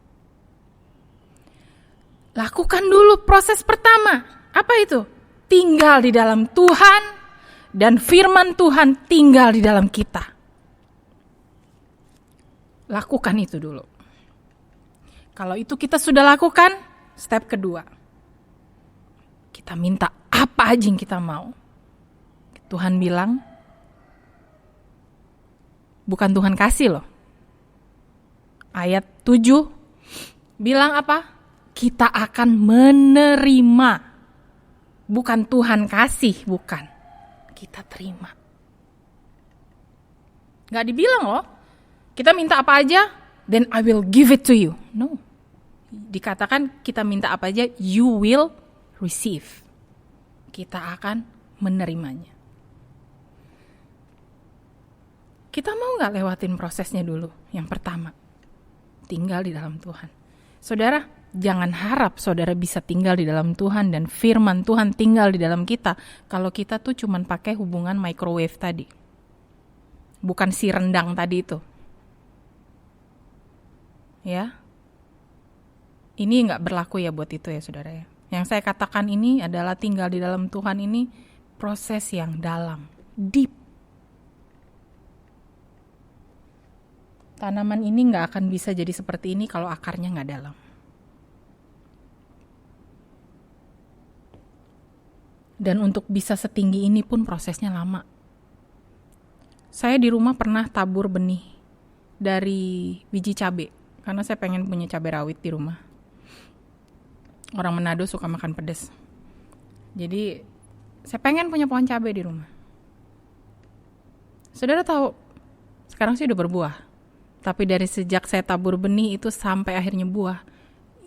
Lakukan dulu proses pertama. Apa itu? Tinggal di dalam Tuhan dan firman Tuhan tinggal di dalam kita. Lakukan itu dulu. Kalau itu kita sudah lakukan, step kedua. Kita minta apa aja yang kita mau. Tuhan bilang, bukan Tuhan kasih loh. Ayat 7 bilang apa? Kita akan menerima. Bukan Tuhan kasih, bukan. Kita terima. Gak dibilang loh, kita minta apa aja, then I will give it to you. No. Dikatakan kita minta apa aja, you will receive. Kita akan menerimanya. Kita mau gak lewatin prosesnya dulu? Yang pertama, tinggal di dalam Tuhan. Saudara, Jangan harap saudara bisa tinggal di dalam Tuhan dan firman Tuhan tinggal di dalam kita kalau kita tuh cuman pakai hubungan microwave tadi. Bukan si rendang tadi itu. Ya. Ini nggak berlaku ya buat itu ya saudara ya. Yang saya katakan ini adalah tinggal di dalam Tuhan ini proses yang dalam, deep. Tanaman ini nggak akan bisa jadi seperti ini kalau akarnya nggak dalam. Dan untuk bisa setinggi ini pun prosesnya lama. Saya di rumah pernah tabur benih dari biji cabai, karena saya pengen punya cabai rawit di rumah. Orang Manado suka makan pedas. Jadi saya pengen punya pohon cabai di rumah. Saudara tahu, sekarang sih udah berbuah. Tapi dari sejak saya tabur benih itu sampai akhirnya buah,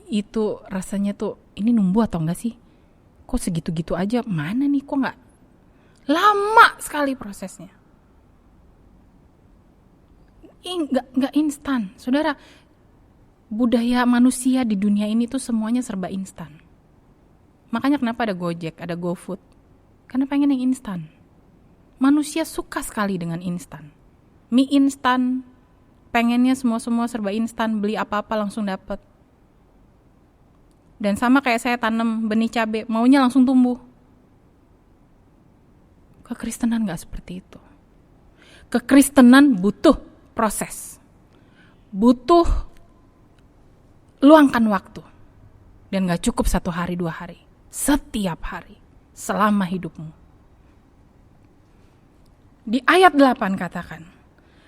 itu rasanya tuh, ini numbuh atau enggak sih? Kok segitu-gitu aja? Mana nih? Kok nggak? Lama sekali prosesnya. Nggak instan. Saudara, budaya manusia di dunia ini tuh semuanya serba instan. Makanya kenapa ada Gojek, ada GoFood. Karena pengen yang instan. Manusia suka sekali dengan instan. Mie instan, pengennya semua serba instan, beli apa-apa langsung dapat. Dan sama kayak saya tanam benih cabai, maunya langsung tumbuh. Kekristenan gak seperti itu. Kekristenan butuh proses. Butuh luangkan waktu. Dan gak cukup 1 hari 2 hari. Setiap hari. Selama hidupmu. Di ayat 8 katakan,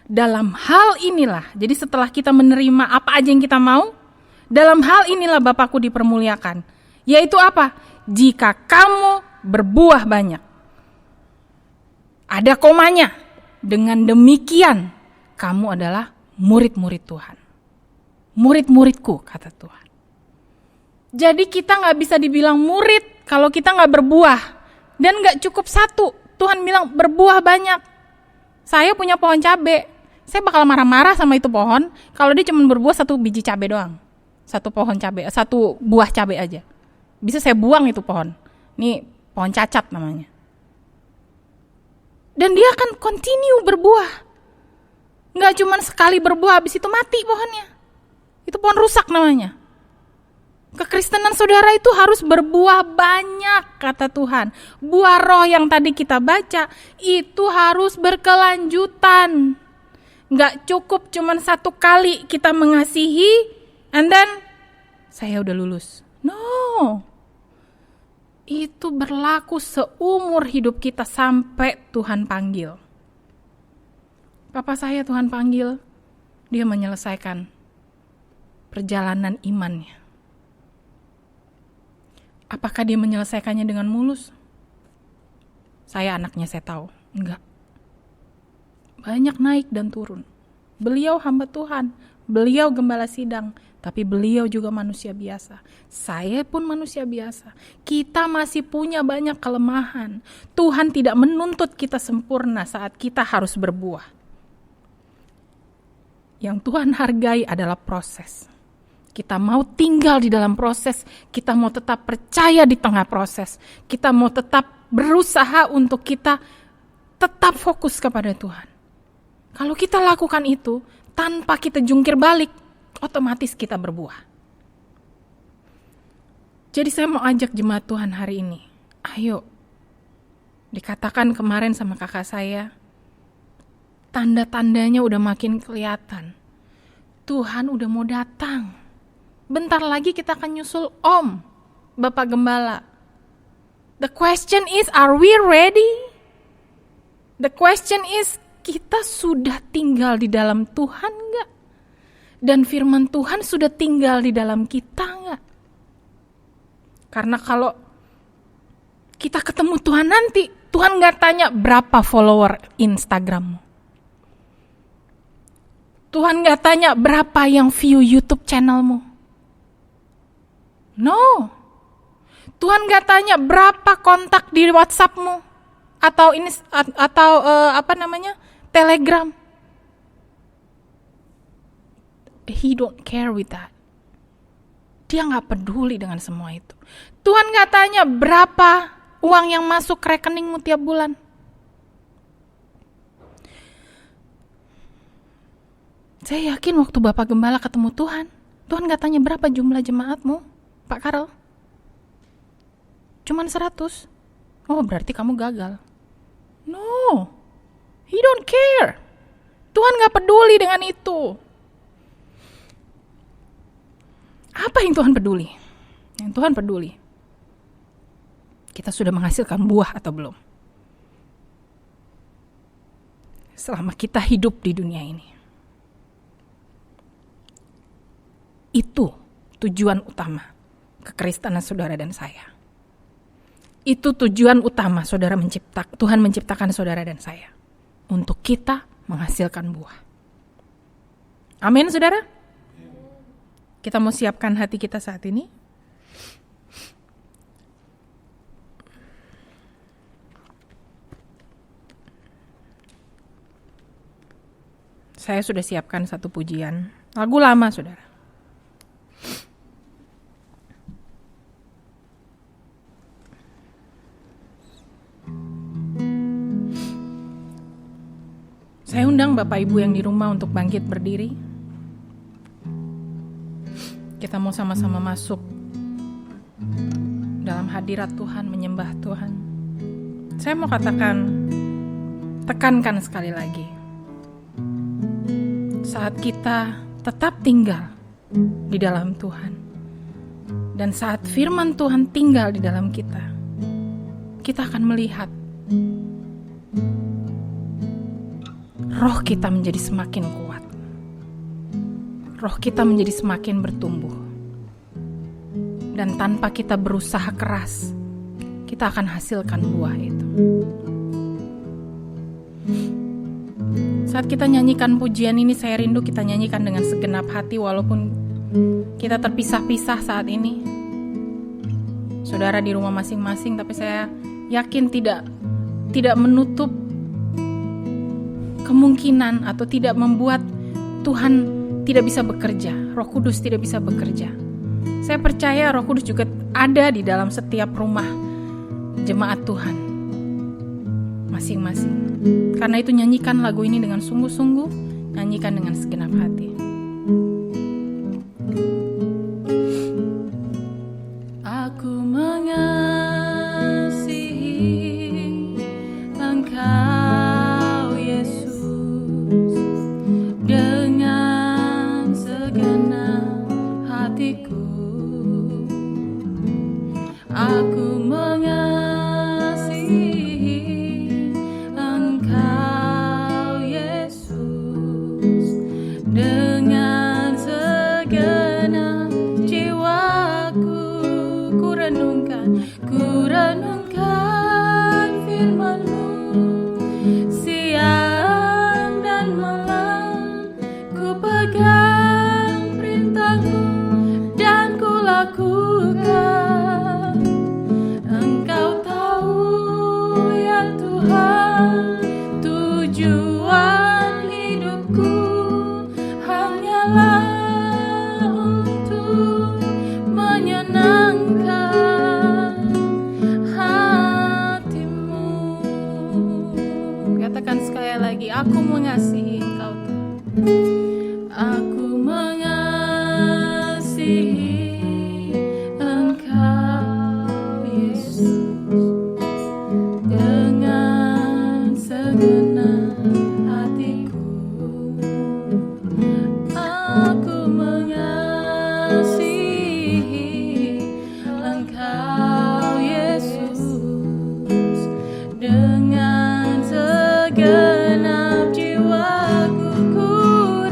dalam hal inilah, jadi setelah kita menerima apa aja yang kita mau, dalam hal inilah Bapakku dipermuliakan. Yaitu apa? Jika kamu berbuah banyak. Ada komanya. Dengan demikian, kamu adalah murid-murid Tuhan. Murid-muridku, kata Tuhan. Jadi kita gak bisa dibilang murid kalau kita gak berbuah. Dan gak cukup 1. Tuhan bilang berbuah banyak. Saya punya pohon cabai. Saya bakal marah-marah sama itu pohon kalau dia cuma berbuah 1 biji cabai doang. 1 pohon cabai, 1 buah cabai aja. Bisa saya buang itu pohon. Ini pohon cacat namanya. Dan dia akan continue berbuah. Nggak cuma sekali berbuah, habis itu mati pohonnya. Itu pohon rusak namanya. Kekristenan saudara itu harus berbuah banyak, kata Tuhan. Buah roh yang tadi kita baca, itu harus berkelanjutan. Nggak cukup cuma 1 kali kita mengasihi, and then, saya udah lulus. No. Itu berlaku seumur hidup kita sampai Tuhan panggil. Papa saya Tuhan panggil, dia menyelesaikan perjalanan imannya. Apakah dia menyelesaikannya dengan mulus? Saya anaknya, saya tahu. Enggak. Banyak naik dan turun. Beliau hamba Tuhan, beliau gembala sidang, tapi beliau juga manusia biasa. Saya pun manusia biasa. Kita masih punya banyak kelemahan. Tuhan tidak menuntut kita sempurna saat kita harus berbuah. Yang Tuhan hargai adalah proses. Kita mau tinggal di dalam proses, kita mau tetap percaya di tengah proses, kita mau tetap berusaha untuk kita tetap fokus kepada Tuhan. Kalau kita lakukan itu, tanpa kita jungkir balik, otomatis kita berbuah. Jadi saya mau ajak jemaat Tuhan hari ini. Ayo, dikatakan kemarin sama kakak saya, tanda-tandanya udah makin kelihatan. Tuhan udah mau datang. Bentar lagi kita akan nyusul Om, Bapak Gembala. The question is, are we ready? The question is, kita sudah tinggal di dalam Tuhan gak? Dan firman Tuhan sudah tinggal di dalam kita gak? Karena kalau kita ketemu Tuhan nanti, Tuhan gak tanya berapa follower Instagrammu. Tuhan gak tanya berapa yang view YouTube channelmu. No. Tuhan gak tanya berapa kontak di WhatsAppmu atau Telegram. He don't care with that. Dia gak peduli dengan semua itu. Tuhan gak tanya berapa uang yang masuk ke rekeningmu tiap bulan. Saya yakin waktu Bapak Gembala ketemu Tuhan, Tuhan gak tanya berapa jumlah jemaatmu, Pak Karel. Cuman 100. Oh, berarti kamu gagal. No, He don't care. Tuhan gak peduli dengan itu. Apa yang Tuhan peduli? Yang Tuhan peduli, kita sudah menghasilkan buah atau belum? Selama kita hidup di dunia ini. Itu tujuan utama kekristenan saudara dan saya. Itu tujuan utama Tuhan menciptakan saudara dan saya. Untuk kita menghasilkan buah. Amin, saudara? Kita mau siapkan hati kita saat ini. Saya sudah siapkan satu pujian. Lagu lama, saudara. Saya undang Bapak Ibu yang di rumah untuk bangkit berdiri. Kita mau sama-sama masuk dalam hadirat Tuhan, menyembah Tuhan. Saya mau tekankan sekali lagi. Saat kita tetap tinggal di dalam Tuhan, dan saat firman Tuhan tinggal di dalam kita, kita akan melihat roh kita menjadi semakin kuat. Roh kita menjadi semakin bertumbuh. Dan tanpa kita berusaha keras, kita akan hasilkan buah itu. Saat kita nyanyikan pujian ini, saya rindu kita nyanyikan dengan segenap hati walaupun kita terpisah-pisah saat ini. Saudara di rumah masing-masing, tapi saya yakin tidak menutup kemungkinan atau tidak membuat Tuhan tidak bisa bekerja, Roh Kudus tidak bisa bekerja. Saya percaya Roh Kudus juga ada di dalam setiap rumah jemaat Tuhan masing-masing. Karena itu nyanyikan lagu ini dengan sungguh-sungguh, nyanyikan dengan segenap hati. Aku mengasihi Engkau Yesus dengan segenap hatiku. Aku mengasihi Engkau Yesus dengan segenap jiwaku. Ku renungkan firman-Mu siang dan malam. Ku pegang perintah-Mu dan ku lakukan. Engkau tahu ya Tuhan, tujuan hidupku hanyalah untuk menyenangkan hati-Mu. Katakan sekali lagi, aku mengasihi Engkau Tuhan. Aku mengasihi Engkau Yesus dengan segenap hatiku. Aku mengasihi Engkau Yesus dengan segenap jiwaku. Ku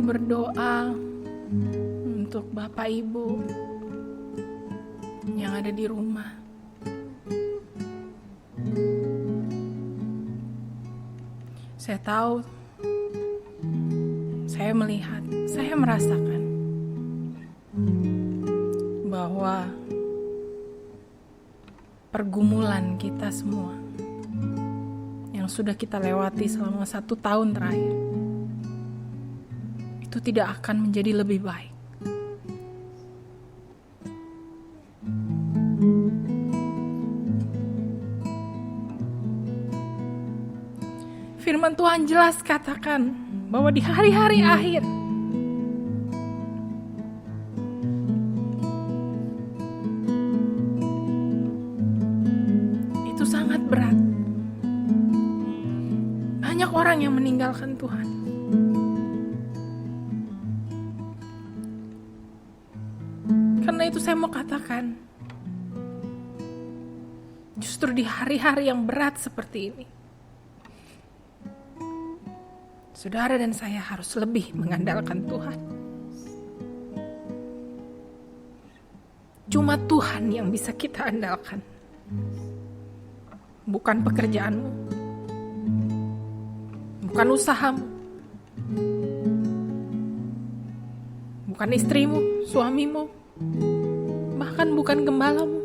berdoa untuk Bapak Ibu yang ada di rumah. Saya tahu, saya melihat, saya merasakan bahwa pergumulan kita semua yang sudah kita lewati selama 1 tahun terakhir itu tidak akan menjadi lebih baik. Firman Tuhan jelas katakan bahwa di hari-hari akhir itu sangat berat. Banyak orang yang meninggalkan Tuhan. Karena itu saya mau katakan, justru di hari-hari yang berat seperti ini, saudara dan saya harus lebih mengandalkan Tuhan. Cuma Tuhan yang bisa kita andalkan. Bukan pekerjaanmu, bukan usahamu, bukan istrimu, suamimu, bahkan bukan gembalamu.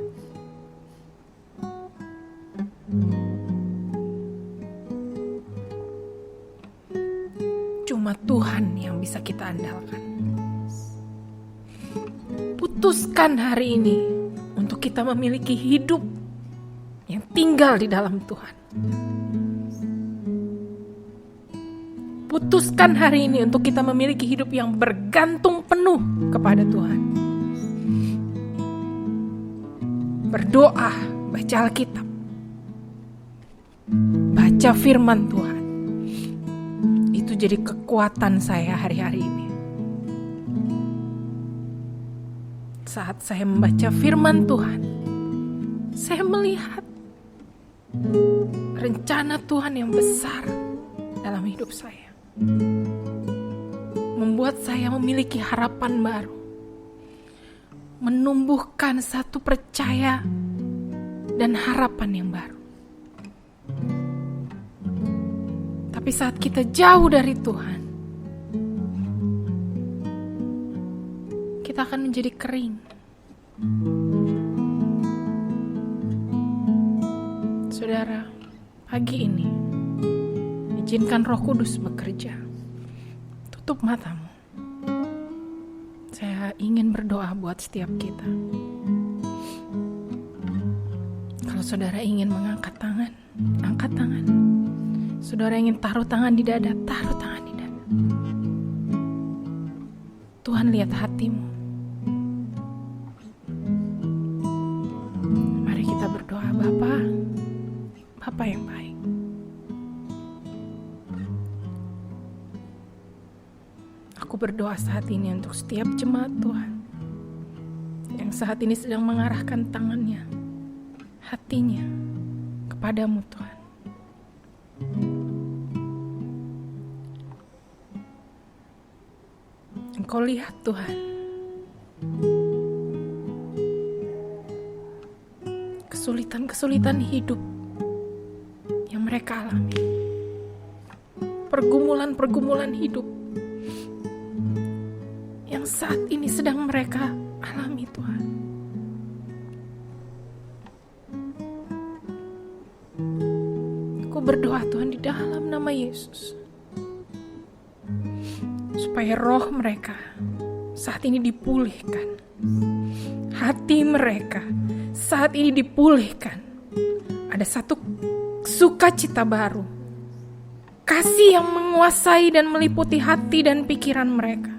Cuma Tuhan yang bisa kita andalkan. Putuskan hari ini untuk kita memiliki hidup yang tinggal di dalam Tuhan. Putuskan hari ini untuk kita memiliki hidup yang bergantung penuh kepada Tuhan. Berdoa, baca Alkitab, baca firman Tuhan. Itu jadi kekuatan saya hari-hari ini. Saat saya membaca firman Tuhan, saya melihat rencana Tuhan yang besar dalam hidup saya. Membuat saya memiliki harapan baru. Menumbuhkan satu percaya dan harapan yang baru. Tapi saat kita jauh dari Tuhan, kita akan menjadi kering. Saudara, pagi ini izinkan Roh Kudus bekerja. Tutup matamu. Saya ingin berdoa buat setiap kita. Kalau saudara ingin mengangkat tangan, angkat tangan. Saudara ingin taruh tangan di dada, taruh tangan di dada. Tuhan lihat hatimu. Mari kita berdoa. Bapa yang baik. Aku berdoa saat ini untuk setiap jemaat Tuhan yang saat ini sedang mengarahkan tangannya, hatinya kepadamu Tuhan. Engkau lihat Tuhan, kesulitan-kesulitan hidup yang mereka alami, pergumulan-pergumulan hidup yang saat ini sedang mereka alami Tuhan. Aku berdoa Tuhan di dalam nama Yesus, supaya roh mereka saat ini dipulihkan. Hati mereka saat ini dipulihkan. Ada satu sukacita baru. Kasih yang menguasai dan meliputi hati dan pikiran mereka.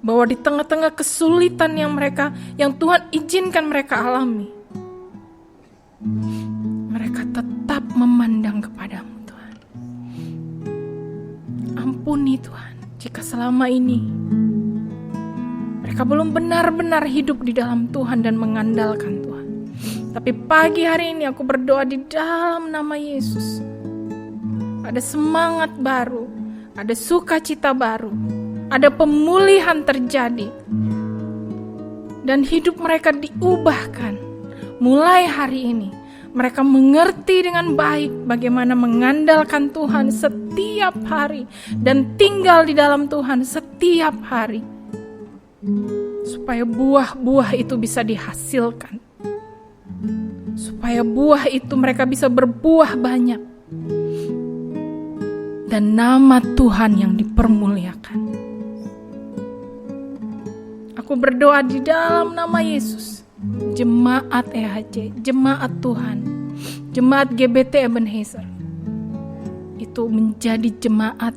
Bahwa di tengah-tengah kesulitan yang Tuhan izinkan mereka alami, mereka tetap memandang kepadamu Tuhan. Ampuni Tuhan, jika selama ini mereka belum benar-benar hidup di dalam Tuhan dan mengandalkan Tuhan. Tapi pagi hari ini aku berdoa di dalam nama Yesus. Ada semangat baru, ada sukacita baru, ada pemulihan terjadi, dan hidup mereka diubahkan. Mulai hari ini mereka mengerti dengan baik bagaimana mengandalkan Tuhan setiap hari dan tinggal di dalam Tuhan setiap hari, supaya buah-buah itu bisa dihasilkan, supaya buah itu mereka bisa berbuah banyak, dan nama Tuhan yang dipermuliakan. Aku berdoa di dalam nama Yesus, jemaat EHC, jemaat Tuhan, jemaat GBT Ebenezer itu menjadi jemaat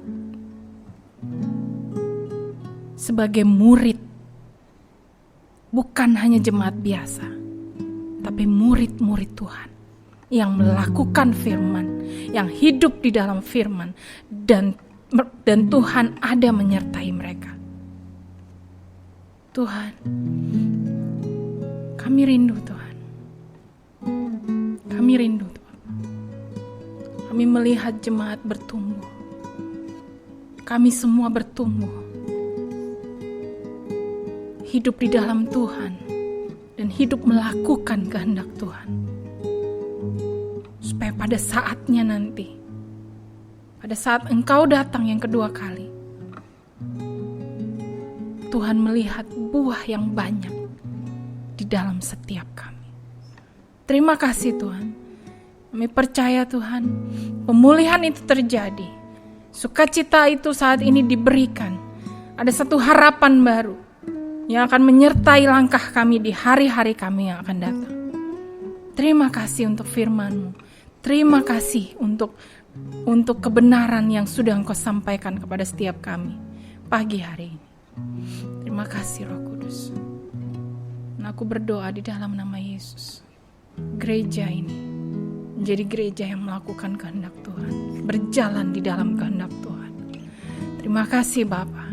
sebagai murid, bukan hanya jemaat biasa, tapi murid-murid Tuhan yang melakukan firman, yang hidup di dalam firman, dan Tuhan ada menyertai mereka. Tuhan, kami rindu Tuhan. Kami rindu Tuhan. Kami melihat jemaat bertumbuh. Kami semua bertumbuh. Hidup di dalam Tuhan dan hidup melakukan kehendak Tuhan. Supaya pada saatnya nanti, pada saat Engkau datang yang kedua kali, Tuhan melihat buah yang banyak di dalam setiap kami. Terima kasih Tuhan. Kami percaya Tuhan, pemulihan itu terjadi. Sukacita itu saat ini diberikan. Ada satu harapan baru yang akan menyertai langkah kami di hari-hari kami yang akan datang. Terima kasih untuk firman-Mu. Terima kasih untuk kebenaran yang sudah Engkau sampaikan kepada setiap kami pagi hari ini. Terima kasih Roh Kudus. Dan aku berdoa di dalam nama Yesus, gereja ini menjadi gereja yang melakukan kehendak Tuhan, berjalan di dalam kehendak Tuhan. Terima kasih Bapa.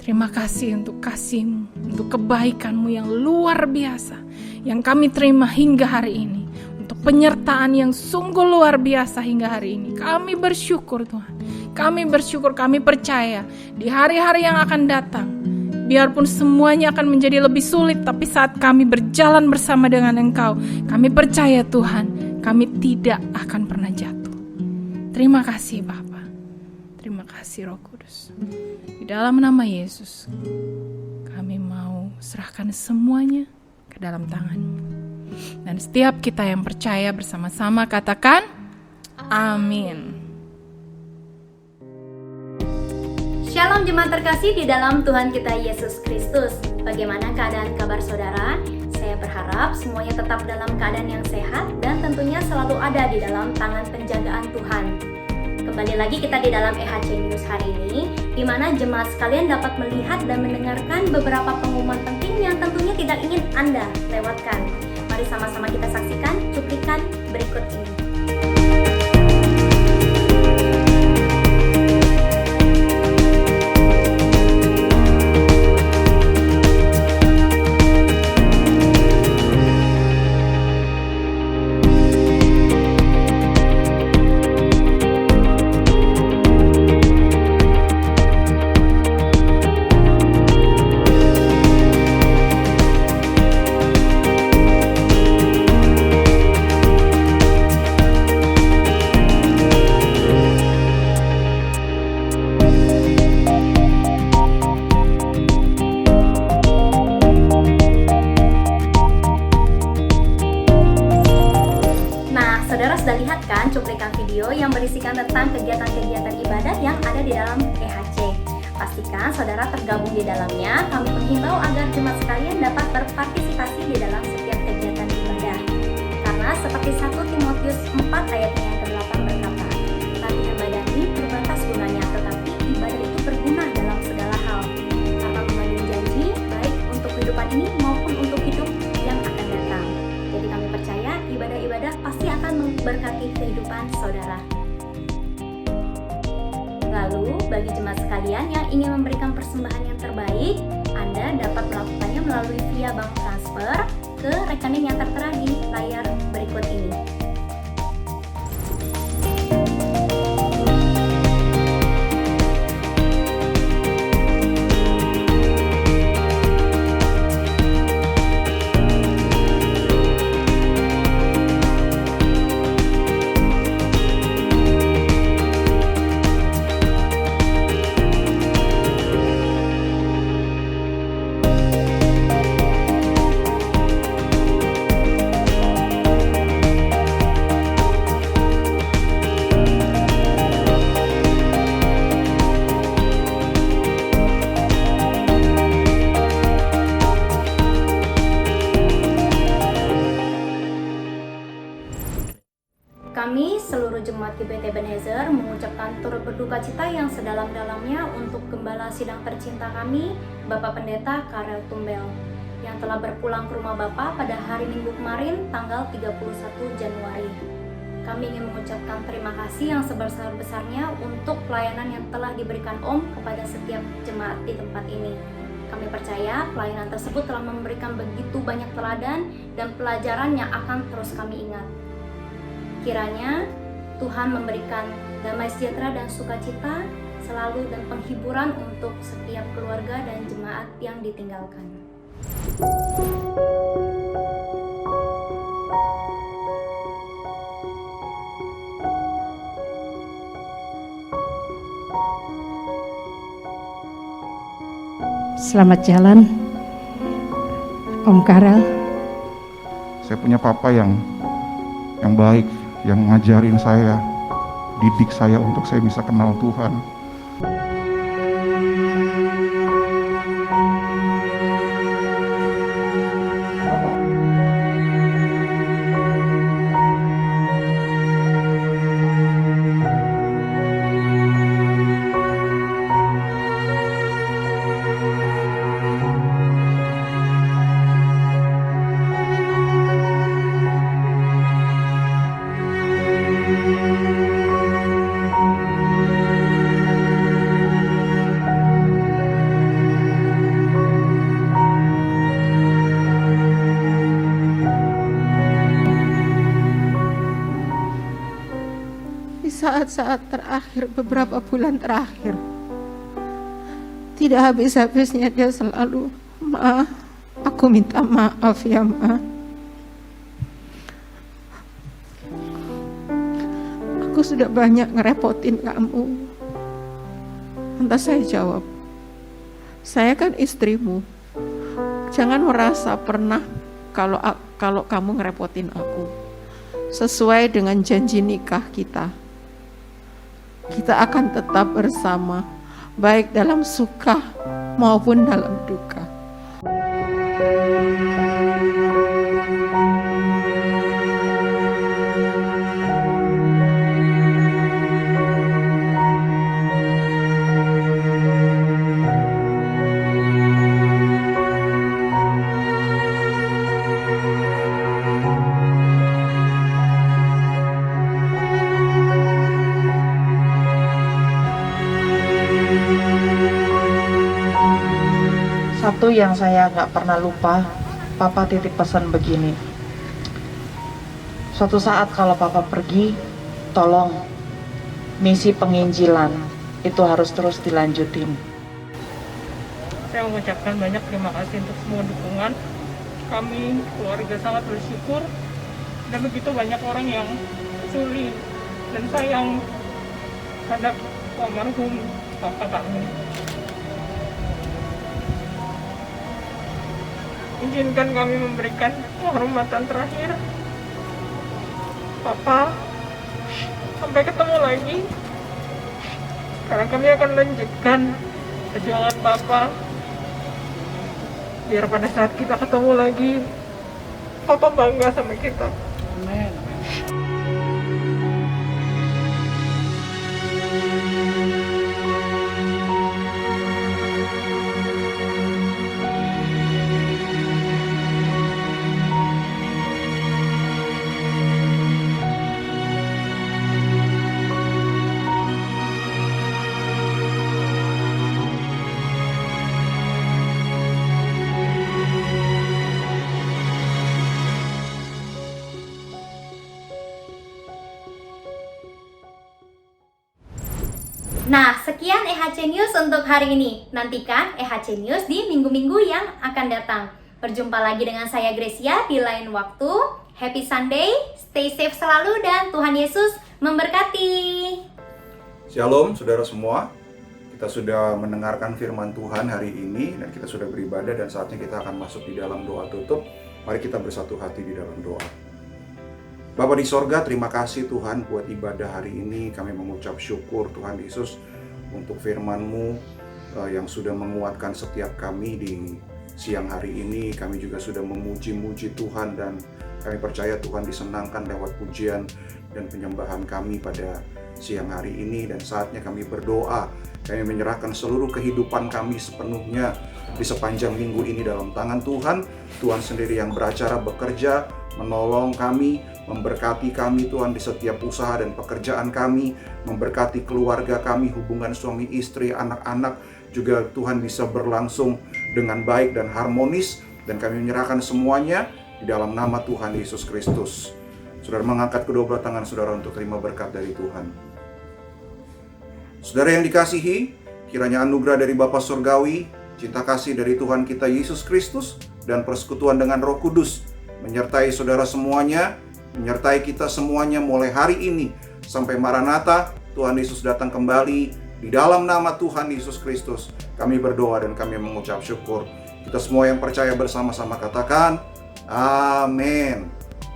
Terima kasih untuk kasih-Mu, untuk kebaikan-Mu yang luar biasa yang kami terima hingga hari ini, untuk penyertaan yang sungguh luar biasa hingga hari ini. Kami bersyukur Tuhan. Kami bersyukur, kami percaya di hari-hari yang akan datang, biarpun semuanya akan menjadi lebih sulit, tapi saat kami berjalan bersama dengan Engkau, kami percaya Tuhan, kami tidak akan pernah jatuh. Terima kasih Bapa. Terima kasih Roh Kudus. Di dalam nama Yesus, kami mau serahkan semuanya ke dalam tangan-Mu. Dan setiap kita yang percaya bersama-sama katakan, amin. Shalom jemaat terkasih di dalam Tuhan kita Yesus Kristus. Bagaimana keadaan kabar saudara? Saya berharap semuanya tetap dalam keadaan yang sehat dan tentunya selalu ada di dalam tangan penjagaan Tuhan. Kembali lagi kita di dalam EHC News hari ini, di mana jemaat sekalian dapat melihat dan mendengarkan beberapa pengumuman penting yang tentunya tidak ingin Anda lewatkan. Mari sama-sama kita saksikan cuplikan berikut ini. Sudah lihat kan cuplikan video yang berisikan tentang kegiatan-kegiatan ibadah yang ada di dalam EHC. Pastikan saudara tergabung di dalamnya. Kami menghimbau agar jemaat sekalian dapat berpartisipasi di dalam setiap kegiatan ibadah. Karena seperti 1 Timotius 4 ayatnya yang ke-8 berkata, latihan badani terbatas gunanya, tetapi ibadah itu berguna dalam segala hal. Karena mengandung janji baik untuk kehidupan ini maupun untuk hidup yang akan datang. Jadi kami percaya ibadah-ibadah pasti akan memberkati kehidupan saudara. Lalu, bagi jemaat sekalian yang ingin memberikan persembahan yang terbaik, Anda dapat melakukannya melalui via bank transfer ke rekening yang tertera di layar berikut ini. Kami, seluruh jemaat GBT Ebenezer, mengucapkan turut berduka cita yang sedalam-dalamnya untuk Gembala Sidang tercinta kami, Bapak Pendeta Karel Tumbel, yang telah berpulang ke rumah Bapak pada hari Minggu kemarin, tanggal 31 Januari. Kami ingin mengucapkan terima kasih yang sebesar-besarnya untuk pelayanan yang telah diberikan Om kepada setiap jemaat di tempat ini. Kami percaya pelayanan tersebut telah memberikan begitu banyak teladan dan pelajaran yang akan terus kami ingat. Kiranya Tuhan memberikan damai sejahtera dan sukacita selalu dan penghiburan untuk setiap keluarga dan jemaat yang ditinggalkan. Selamat jalan, Om Karel. Saya punya papa yang baik, yang ngajarin saya, didik saya untuk saya bisa kenal Tuhan. Saat-saat terakhir, beberapa bulan terakhir, tidak habis-habisnya dia selalu, "Ma, aku minta maaf ya, Ma. Aku sudah banyak ngerepotin kamu." Lantas saya jawab, "Saya kan istrimu. Jangan merasa pernah kalau kamu ngerepotin aku. Sesuai dengan janji nikah kita akan tetap bersama, baik dalam suka maupun dalam duka." Satu yang saya nggak pernah lupa, Papa titip pesan begini. Suatu saat kalau Papa pergi, tolong misi penginjilan itu harus terus dilanjutin. Saya mengucapkan banyak terima kasih untuk semua dukungan. Kami keluarga sangat bersyukur dan begitu banyak orang yang peduli dan sayang terhadap almarhum Papa kami. Izinkan kami memberikan penghormatan terakhir. Papa, sampai ketemu lagi. Sekarang kami akan lanjutkan perjuangan Papa. Biar pada saat kita ketemu lagi, Papa bangga sama kita. Amin. Nah, sekian EHC News untuk hari ini. Nantikan EHC News di minggu-minggu yang akan datang. Berjumpa lagi dengan saya Gracia di lain waktu. Happy Sunday, stay safe selalu dan Tuhan Yesus memberkati. Shalom saudara semua. Kita sudah mendengarkan firman Tuhan hari ini dan kita sudah beribadah dan saatnya kita akan masuk di dalam doa tutup. Mari kita bersatu hati di dalam doa. Bapa di sorga, terima kasih Tuhan buat ibadah hari ini. Kami mengucap syukur Tuhan Yesus untuk firman-Mu yang sudah menguatkan setiap kami di siang hari ini. Kami juga sudah memuji-muji Tuhan dan kami percaya Tuhan disenangkan lewat pujian dan penyembahan kami pada siang hari ini. Dan saatnya kami berdoa, kami menyerahkan seluruh kehidupan kami sepenuhnya di sepanjang minggu ini dalam tangan Tuhan. Tuhan sendiri yang beracara bekerja, menolong kami, memberkati kami Tuhan di setiap usaha dan pekerjaan kami, memberkati keluarga kami, hubungan suami istri, anak-anak juga Tuhan bisa berlangsung dengan baik dan harmonis. Dan kami menyerahkan semuanya di dalam nama Tuhan Yesus Kristus. Saudara mengangkat kedua belah tangan saudara untuk terima berkat dari Tuhan. Saudara yang dikasihi, kiranya anugerah dari Bapa Surgawi, cinta kasih dari Tuhan kita Yesus Kristus, dan persekutuan dengan Roh Kudus menyertai saudara semuanya, menyertai kita semuanya mulai hari ini sampai Maranatha, Tuhan Yesus datang kembali. Di dalam nama Tuhan Yesus Kristus kami berdoa dan kami mengucap syukur. Kita semua yang percaya bersama-sama katakan amin.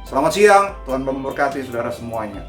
Selamat siang, Tuhan memberkati saudara semuanya.